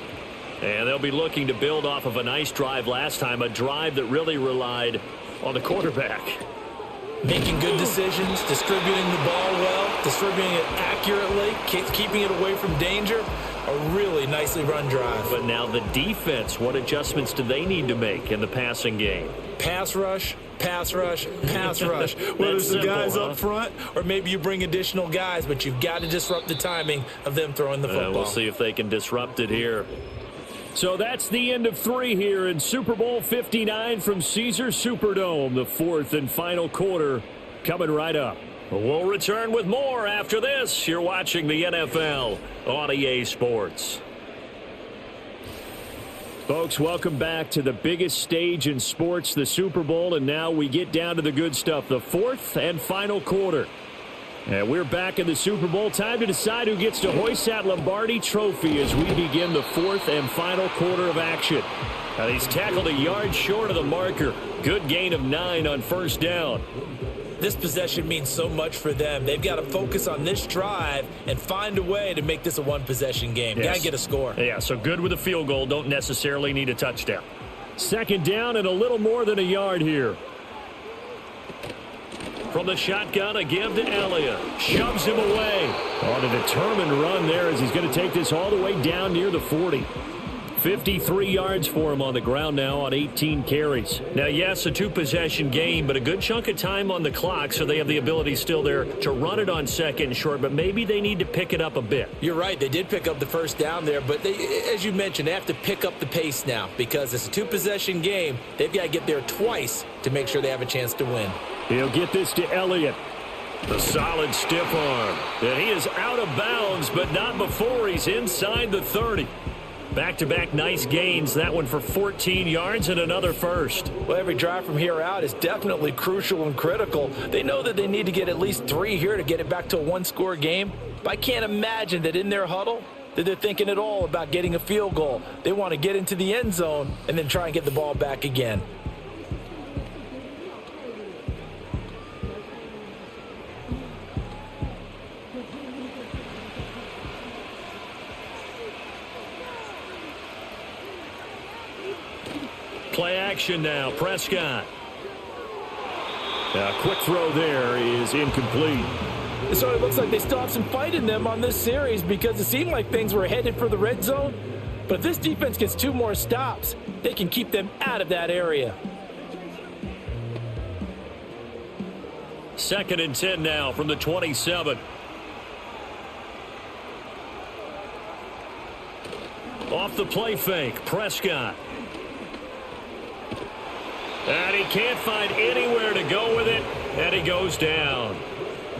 And they'll be looking to build off of a nice drive last time, a drive that really relied on the quarterback. Making good decisions, distributing the ball well, distributing it accurately, keeping it away from danger. A really nicely run drive. But now the defense, what adjustments do they need to make in the passing game? Pass rush, pass rush, pass rush. Whether it's the guys up front or maybe you bring additional guys, but you've got to disrupt the timing of them throwing the football. We'll see if they can disrupt it here. So that's the end of 3 here in Super Bowl 59 from Caesars Superdome. The 4th and final quarter coming right up. We'll return with more after this. You're watching the NFL on EA Sports. Folks, welcome back to the biggest stage in sports, the Super Bowl, and now we get down to the good stuff, the 4th and final quarter. And we're back in the Super Bowl. Time to decide who gets to hoist that Lombardi Trophy as we begin the 4th and final quarter of action. And he's tackled a yard short of the marker. Good gain of 9 on first down. This possession means so much for them. They've got to focus on this drive and find a way to make this a one-possession game. Yes. Got to get a score. Yeah, so good with a field goal. Don't necessarily need a touchdown. Second down and a little more than a yard here. From the shotgun, a give to Elliott. Shoves him away. On a determined run there as he's going to take this all the way down near the 40. 53 yards for him on the ground now on 18 carries. Now, yes, a two-possession game, but a good chunk of time on the clock, so they have the ability still there to run it on second and short, but maybe they need to pick it up a bit. You're right. They did pick up the first down there, but as you mentioned, they have to pick up the pace now because it's a two-possession game. They've got to get there twice to make sure they have a chance to win. He'll get this to Elliott. The solid stiff arm. And he is out of bounds, but not before he's inside the 30. Back-to-back nice gains. That one for 14 yards and another first. Well, every drive from here out is definitely crucial and critical. They know that they need to get at least 3 here to get it back to a one-score game. But I can't imagine that in their huddle that they're thinking at all about getting a field goal. They want to get into the end zone and then try and get the ball back again. Play action now. Prescott. A quick throw there is incomplete. It sort of looks like they still have some fight in them on this series because it seemed like things were headed for the red zone. But if this defense gets 2 more stops, they can keep them out of that area. Second and 10 now from the 27. Off the play fake. Prescott. And he can't find anywhere to go with it, and he goes down.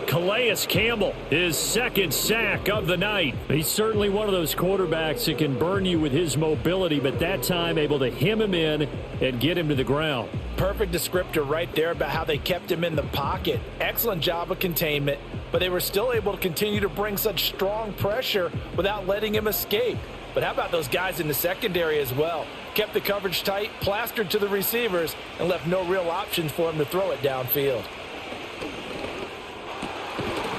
Calais Campbell, his second sack of the night. He's certainly one of those quarterbacks that can burn you with his mobility, but that time able to hem him in and get him to the ground. Perfect descriptor right there about how they kept him in the pocket. Excellent job of containment, but they were still able to continue to bring such strong pressure without letting him escape. But how about those guys in the secondary as well? Kept the coverage tight, plastered to the receivers, and left no real options for him to throw it downfield.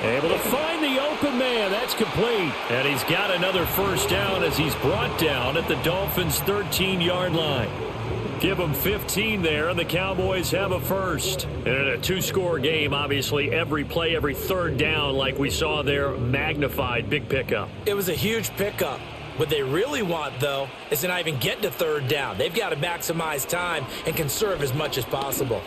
Able to find the open man. That's complete. And he's got another first down as he's brought down at the Dolphins' 13-yard line. Give them 15 there, and the Cowboys have a first. And in a 2-score game, obviously, every play, every third down, like we saw there, magnified. Big pickup. It was a huge pickup. What they really want, though, is to not even get to third down. They've got to maximize time and conserve as much as possible.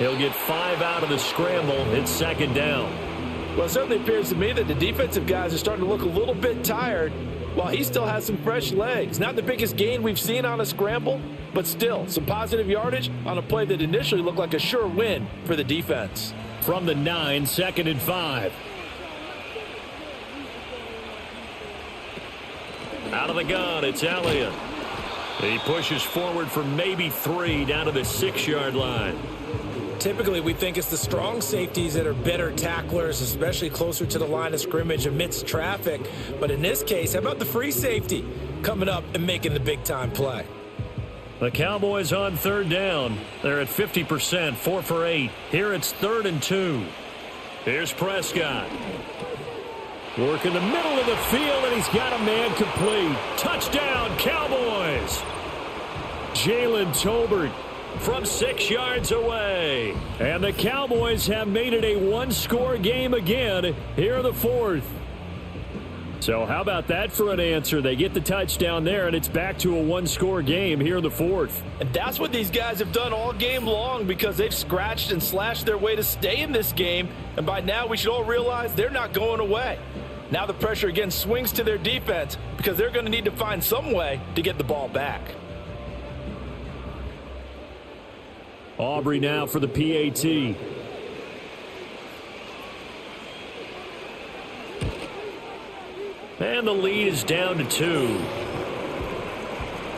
He'll get 5 out of the scramble. It's second down. Well, it certainly appears to me that the defensive guys are starting to look a little bit tired while he still has some fresh legs. Not the biggest gain we've seen on a scramble, but still some positive yardage on a play that initially looked like a sure win for the defense. From the 9, second and 5. Out of the gun, it's Elliott. He pushes forward for maybe 3 down to the 6-yard line. Typically, we think it's the strong safeties that are better tacklers, especially closer to the line of scrimmage amidst traffic. But in this case, how about the free safety coming up and making the big-time play? The Cowboys on third down. They're at 50%, 4 for 8. Here it's 3rd and 2. Here's Prescott. Working the middle of the field, and he's got a man complete. Touchdown, Cowboys! Jalen Tolbert from 6 yards away. And the Cowboys have made it a one-score game again here in the 4th. So how about that for an answer? They get the touchdown there, and it's back to a one-score game here in the 4th. And that's what these guys have done all game long because they've scratched and slashed their way to stay in this game. And by now, we should all realize they're not going away. Now the pressure again swings to their defense because they're going to need to find some way to get the ball back. Aubrey now for the PAT. And the lead is down to 2.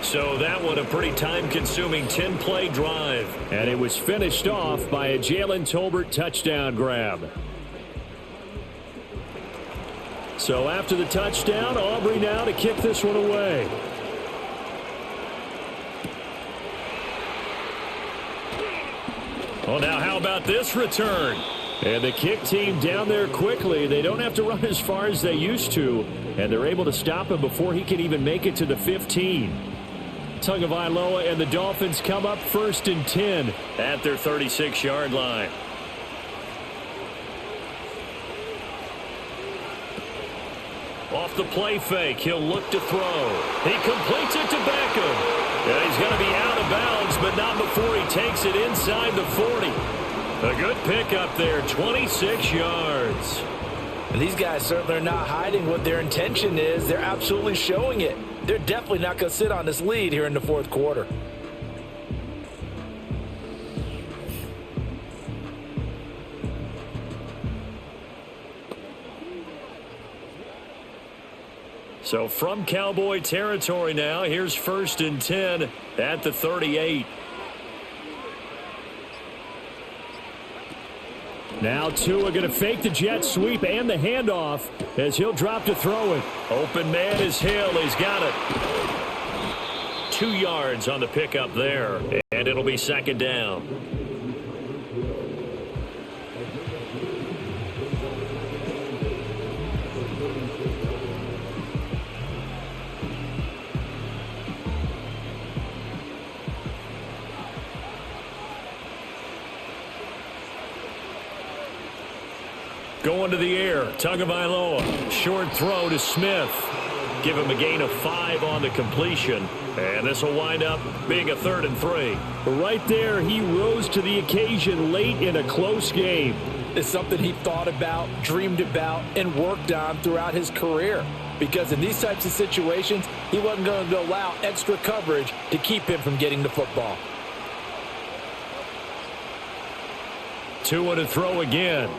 So that one a pretty time-consuming 10-play drive. And it was finished off by a Jalen Tolbert touchdown grab. So after the touchdown, Aubrey now to kick this one away. Oh, now how about this return? And the kick team down there quickly. They don't have to run as far as they used to, and they're able to stop him before he can even make it to the 15. Tagovailoa and the Dolphins come up 1st and 10 at their 36-yard line. Off the play fake, he'll look to throw. He completes it to Beckham. And he's going to be out of bounds, but not before he takes it inside the 40. A good pickup there, 26 yards. And these guys certainly are not hiding what their intention is. They're absolutely showing it. They're definitely not going to sit on this lead here in the fourth quarter. So from Cowboy territory now, here's 1st and 10 at the 38. Now Tua going to fake the jet sweep and the handoff as he'll drop to throw it. Open man is Hill. He's got it. 2 yards on the pickup there, and it'll be 2nd down. Going to the air, Tagovailoa, short throw to Smith. Give him a gain of 5 on the completion, and this will wind up being a 3rd and 3. Right there, he rose to the occasion late in a close game. It's something he thought about, dreamed about, and worked on throughout his career. Because in these types of situations, he wasn't going to allow extra coverage to keep him from getting the football. Tua to throw again.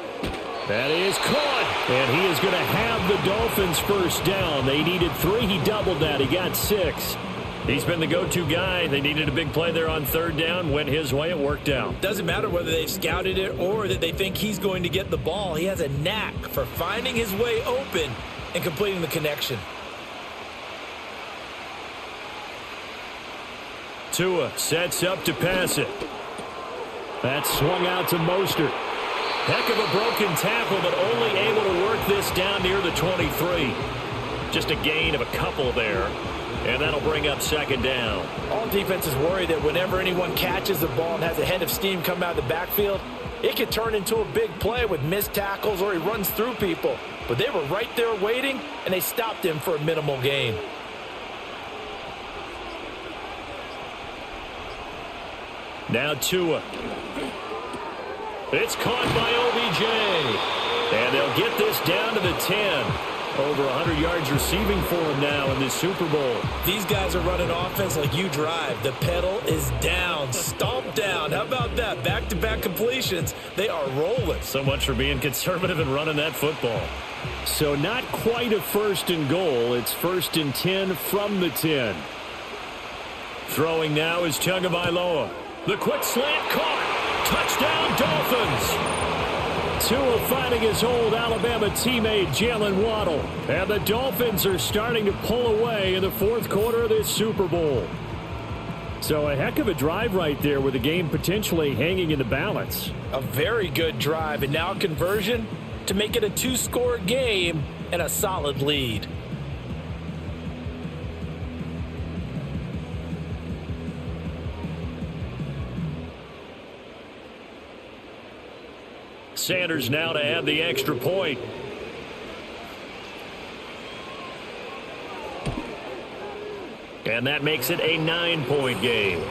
That is caught, and he is going to have the Dolphins 1st down. They needed 3. He doubled that. He got 6. He's been the go-to guy. They needed a big play there on 3rd down. Went his way. It worked out. Doesn't matter whether they've scouted it or that they think he's going to get the ball. He has a knack for finding his way open and completing the connection. Tua sets up to pass it. That swung out to Mostert. Heck of a broken tackle, but only able to work this down near the 23. Just a gain of a couple there, and that'll bring up 2nd down. All defenses worry that whenever anyone catches the ball and has a head of steam come out of the backfield, it could turn into a big play with missed tackles or he runs through people. But they were right there waiting, and they stopped him for a minimal gain. Now Tua. It's caught by OBJ. And they'll get this down to the 10. Over 100 yards receiving for him now in this Super Bowl. These guys are running offense like you drive. The pedal is down, stomped down. How about that? Back-to-back completions. They are rolling. So much for being conservative and running that football. So not quite a 1st and goal. It's 1st and 10 from the 10. Throwing now is Tagovailoa. The quick slant caught. Touchdown, Dolphins. Tua finding his old Alabama teammate Jalen Waddle. And the Dolphins are starting to pull away in the 4th quarter of this Super Bowl. So a heck of a drive right there with the game potentially hanging in the balance. A very good drive, and now a conversion to make it a 2-score game and a solid lead. Sanders now to add the extra point. And that makes it a 9-point game.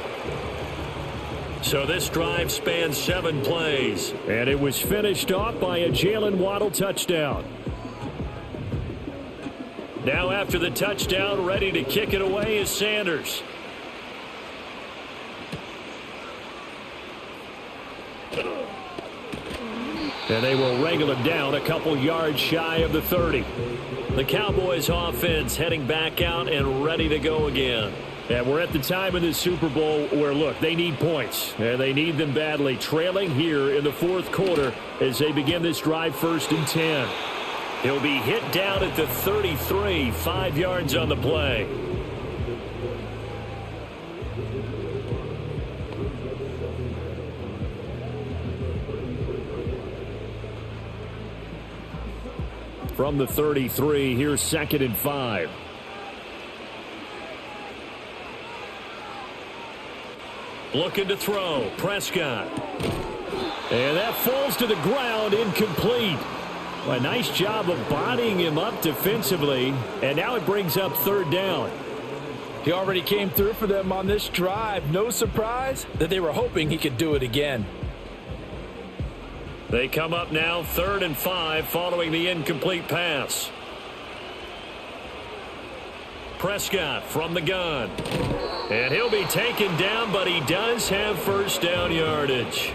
So this drive spans 7 plays. And it was finished off by a Jalen Waddle touchdown. Now after the touchdown, ready to kick it away is Sanders. And they will wrangle him down a couple yards shy of the 30. The Cowboys offense heading back out and ready to go again. And we're at the time in this Super Bowl where, look, they need points. And they need them badly. Trailing here in the 4th quarter as they begin this drive 1st and 10. He'll be hit down at the 33, 5 yards on the play. From the 33, here's 2nd and 5. Looking to throw. Prescott. And that falls to the ground, incomplete. A nice job of bodying him up defensively, and now it brings up 3rd down. He already came through for them on this drive. No surprise that they were hoping he could do it again. They come up now 3rd and 5 following the incomplete pass. Prescott from the gun. And he'll be taken down, but he does have 1st down yardage.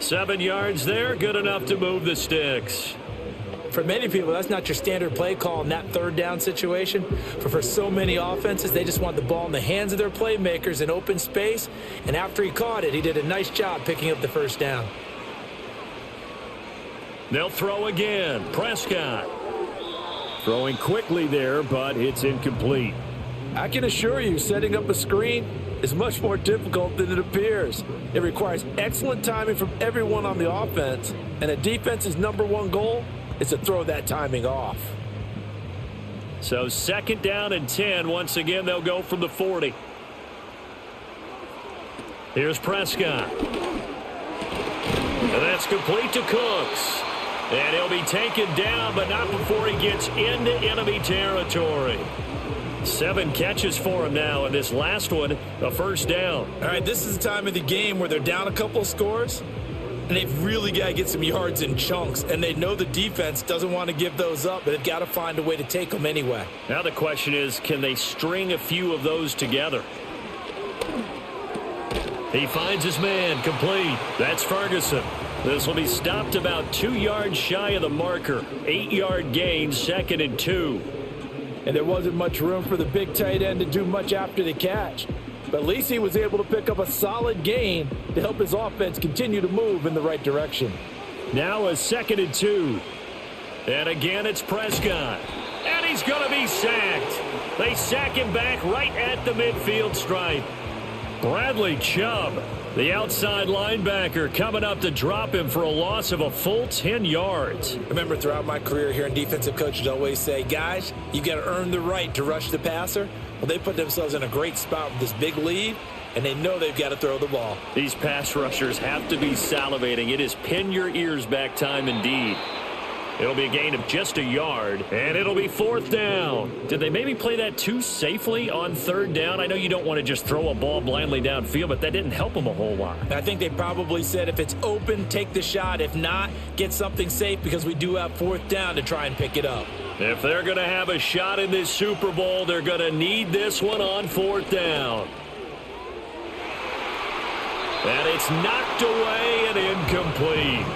7 yards there, good enough to move the sticks. For many people, that's not your standard play call in that 3rd down situation. But for so many offenses, they just want the ball in the hands of their playmakers in open space. And after he caught it, he did a nice job picking up the 1st down. They'll throw again. Prescott. Throwing quickly there, but it's incomplete. I can assure you, setting up a screen is much more difficult than it appears. It requires excellent timing from everyone on the offense, and a defense's #1 goal is to throw that timing off. So 2nd down and 10. Once again, they'll go from the 40. Here's Prescott. And that's complete to Cooks. And he'll be taken down, but not before he gets into enemy territory. 7 catches for him now, and this last one, a 1st down. All right, this is the time of the game where they're down a couple scores, and they've really got to get some yards in chunks, and they know the defense doesn't want to give those up, but they've got to find a way to take them anyway. Now the question is, can they string a few of those together? He finds his man, complete. That's Ferguson. This will be stopped about 2 yards shy of the marker. 8-yard gain, 2nd and 2. And there wasn't much room for the big tight end to do much after the catch. But at least he was able to pick up a solid gain to help his offense continue to move in the right direction. Now a 2nd and 2. And again, it's Prescott. And he's going to be sacked. They sack him back right at the midfield stripe. Bradley Chubb, the outside linebacker, coming up to drop him for a loss of a full 10 yards. Remember, throughout my career here in defensive coaches always say, guys, you got to earn the right to rush the passer. Well, they put themselves in a great spot with this big lead, and they know they've got to throw the ball. These pass rushers have to be salivating. It is pin your ears back time indeed. It'll be a gain of just a yard, and it'll be 4th down. Did they maybe play that too safely on 3rd down? I know you don't want to just throw a ball blindly downfield, but that didn't help them a whole lot. I think they probably said if it's open, take the shot. If not, get something safe because we do have 4th down to try and pick it up. If they're going to have a shot in this Super Bowl, they're going to need this one on 4th down. And it's knocked away and incomplete.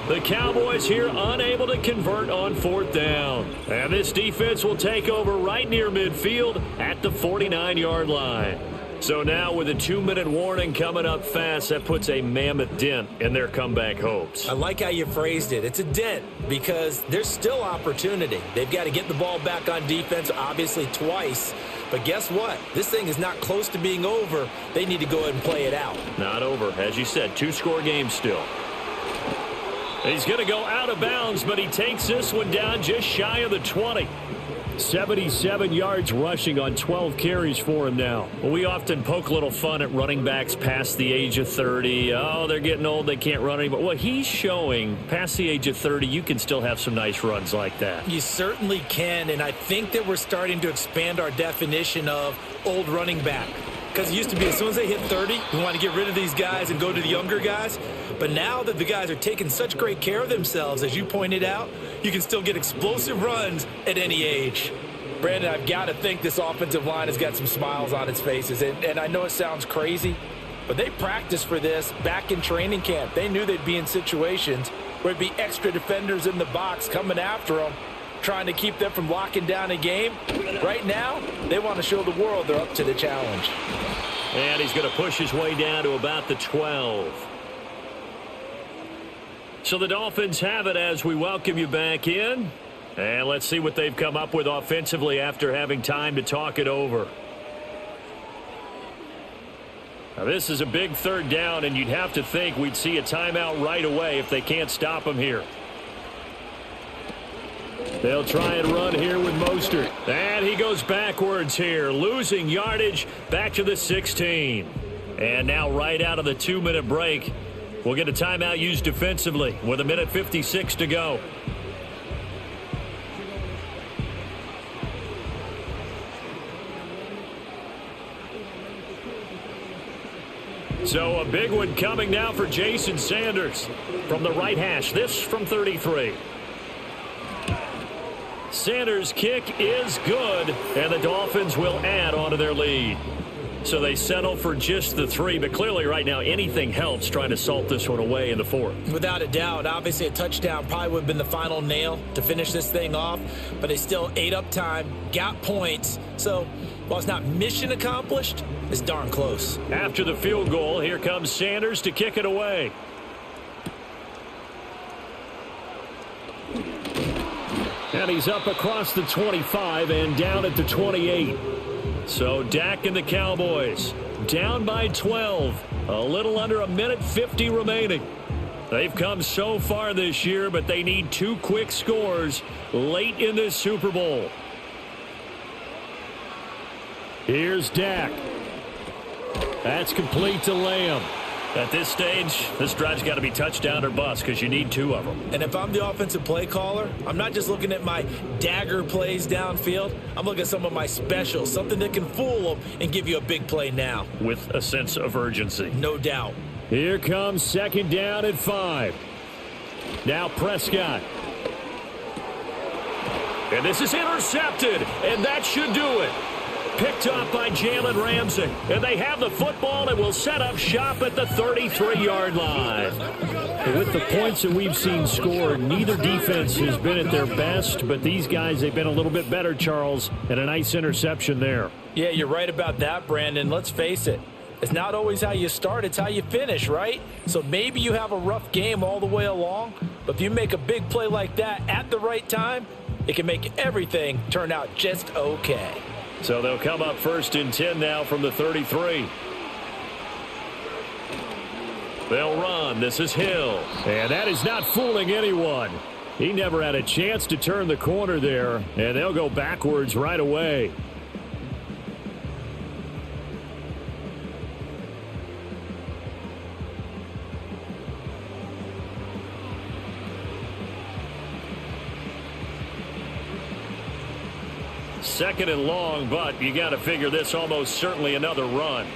The Cowboys here unable to convert on 4th down. And this defense will take over right near midfield at the 49-yard line. So now with a 2-minute warning coming up fast, that puts a mammoth dent in their comeback hopes. I like how you phrased it. It's a dent because there's still opportunity. They've got to get the ball back on defense, obviously twice. But guess what? This thing is not close to being over. They need to go ahead and play it out. Not over. As you said, 2-score game still. He's going to go out of bounds, but he takes this one down just shy of the 20. 77 yards rushing on 12 carries for him now. Well, we often poke a little fun at running backs past the age of 30. Oh, they're getting old, they can't run anymore. Well, he's showing past the age of 30, you can still have some nice runs like that. You certainly can, and I think that we're starting to expand our definition of old running back. Because it used to be as soon as they hit 30, we want to get rid of these guys and go to the younger guys. But now that the guys are taking such great care of themselves, as you pointed out, you can still get explosive runs at any age. Brandon, I've got to think this offensive line has got some smiles on its faces. And I know it sounds crazy, but they practiced for this back in training camp. They knew they'd be in situations where there'd be extra defenders in the box coming after them, trying to keep them from locking down a game. Right now, they want to show the world they're up to the challenge. And he's going to push his way down to about the 12. So the Dolphins have it as we welcome you back in. And let's see what they've come up with offensively after having time to talk it over. Now, this is a big third down, and you'd have to think we'd see a timeout right away if they can't stop them here. They'll try and run here with Mostert. And he goes backwards here, losing yardage back to the 16. And now right out of the 2-minute break, we'll get a timeout used defensively with 1:56 to go. So a big one coming now for Jason Sanders from the right hash. This from 33. Sanders' kick is good, and the Dolphins will add on to their lead. So they settle for just the 3, but clearly right now anything helps trying to salt this one away in the 4th. Without a doubt, obviously a touchdown probably would have been the final nail to finish this thing off, but they still ate up time, got points. So while it's not mission accomplished, it's darn close. After the field goal, here comes Sanders to kick it away. And he's up across the 25 and down at the 28. So Dak and the Cowboys down by 12. A little under 1:50 remaining. They've come so far this year, but they need 2 quick scores late in this Super Bowl. Here's Dak. That's complete to Lamb. At this stage, this drive's got to be touchdown or bust because you need 2 of them. And if I'm the offensive play caller, I'm not just looking at my dagger plays downfield. I'm looking at some of my specials, something that can fool them and give you a big play now. With a sense of urgency. No doubt. Here comes 2nd down and 5. Now Prescott. And this is intercepted, and that should do it. Picked off by Jalen Ramsey. And they have the football and will set up shop at the 33-yard line. With the points that we've seen scored, neither defense has been at their best, but these guys, they've been a little bit better, Charles, and a nice interception there. Yeah, you're right about that, Brandon. Let's face it. It's not always how you start, it's how you finish, right? So maybe you have a rough game all the way along, but if you make a big play like that at the right time, it can make everything turn out just okay. So they'll come up 1st and 10 now from the 33. They'll run. This is Hill. And that is not fooling anyone. He never had a chance to turn the corner there, and they'll go backwards right away. Second and long, but you got to figure this almost certainly another run.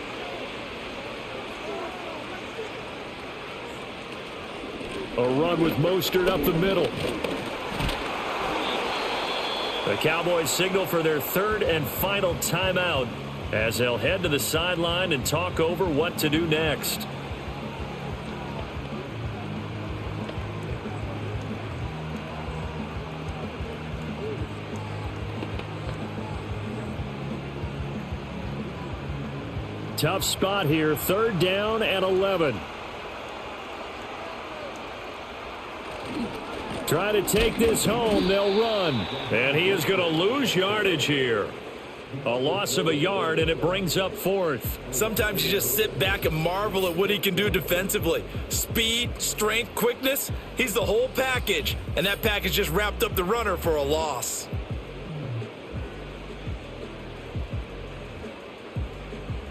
A run with Mostert up the middle. The Cowboys signal for their 3rd and final timeout as they'll head to the sideline and talk over what to do next. Tough spot here, 3rd down and 11. Try to take this home, they'll run. And he is going to lose yardage here. A loss of a yard, and it brings up 4th. Sometimes you just sit back and marvel at what he can do defensively. Speed, strength, quickness, he's the whole package. And that package just wrapped up the runner for a loss.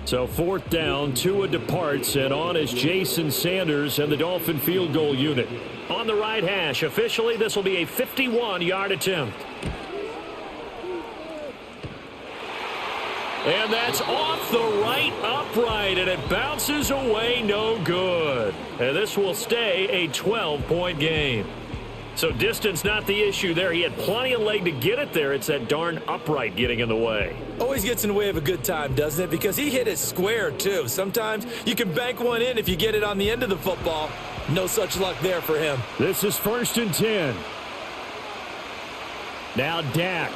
So 4th down, Tua departs, and on is Jason Sanders and the Dolphin field goal unit. On the right hash, officially this will be a 51-yard attempt. And that's off the right upright, and it bounces away no good. And this will stay a 12-point game. So distance not the issue there. He had plenty of leg to get it there. It's that darn upright getting in the way. Always gets in the way of a good time, doesn't it? Because he hit it square, too. Sometimes you can bank one in if you get it on the end of the football. No such luck there for him. This is 1st and 10. Now Dak.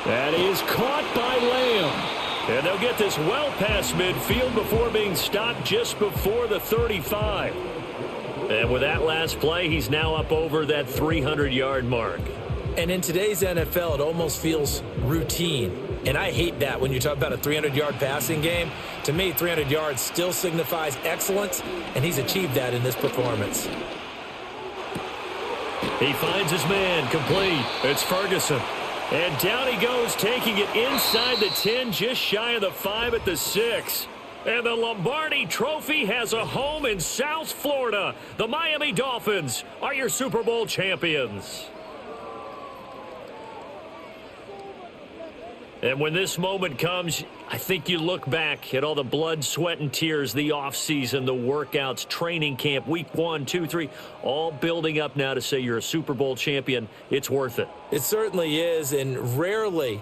That is caught by Lamb. And they'll get this well past midfield before being stopped just before the 35. And with that last play, he's now up over that 300-yard mark. And in today's NFL, it almost feels routine. And I hate that when you talk about a 300-yard passing game. To me, 300 yards still signifies excellence, and he's achieved that in this performance. He finds his man, complete. It's Ferguson. And down he goes, taking it inside the 10, just shy of the 5 at the 6. And the Lombardi Trophy has a home in South Florida. The Miami Dolphins are your Super Bowl champions. And when this moment comes, I think you look back at all the blood, sweat, and tears, the offseason, the workouts, training camp, week 1, 2, 3, all building up now to say you're a Super Bowl champion. It's worth it. It certainly is, and rarely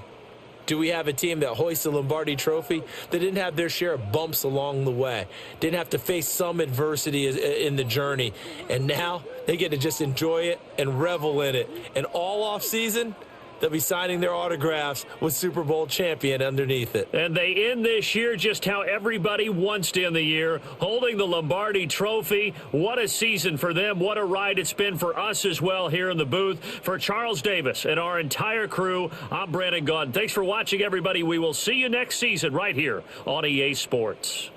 do we have a team that hoists the Lombardi Trophy that didn't have their share of bumps along the way, didn't have to face some adversity in the journey, and now they get to just enjoy it and revel in it. And all offseason, they'll be signing their autographs with Super Bowl champion underneath it. And they end this year just how everybody wants to end the year, holding the Lombardi Trophy. What a season for them. What a ride it's been for us as well here in the booth. For Charles Davis and our entire crew, I'm Brandon Gaudin. Thanks for watching, everybody. We will see you next season right here on EA Sports.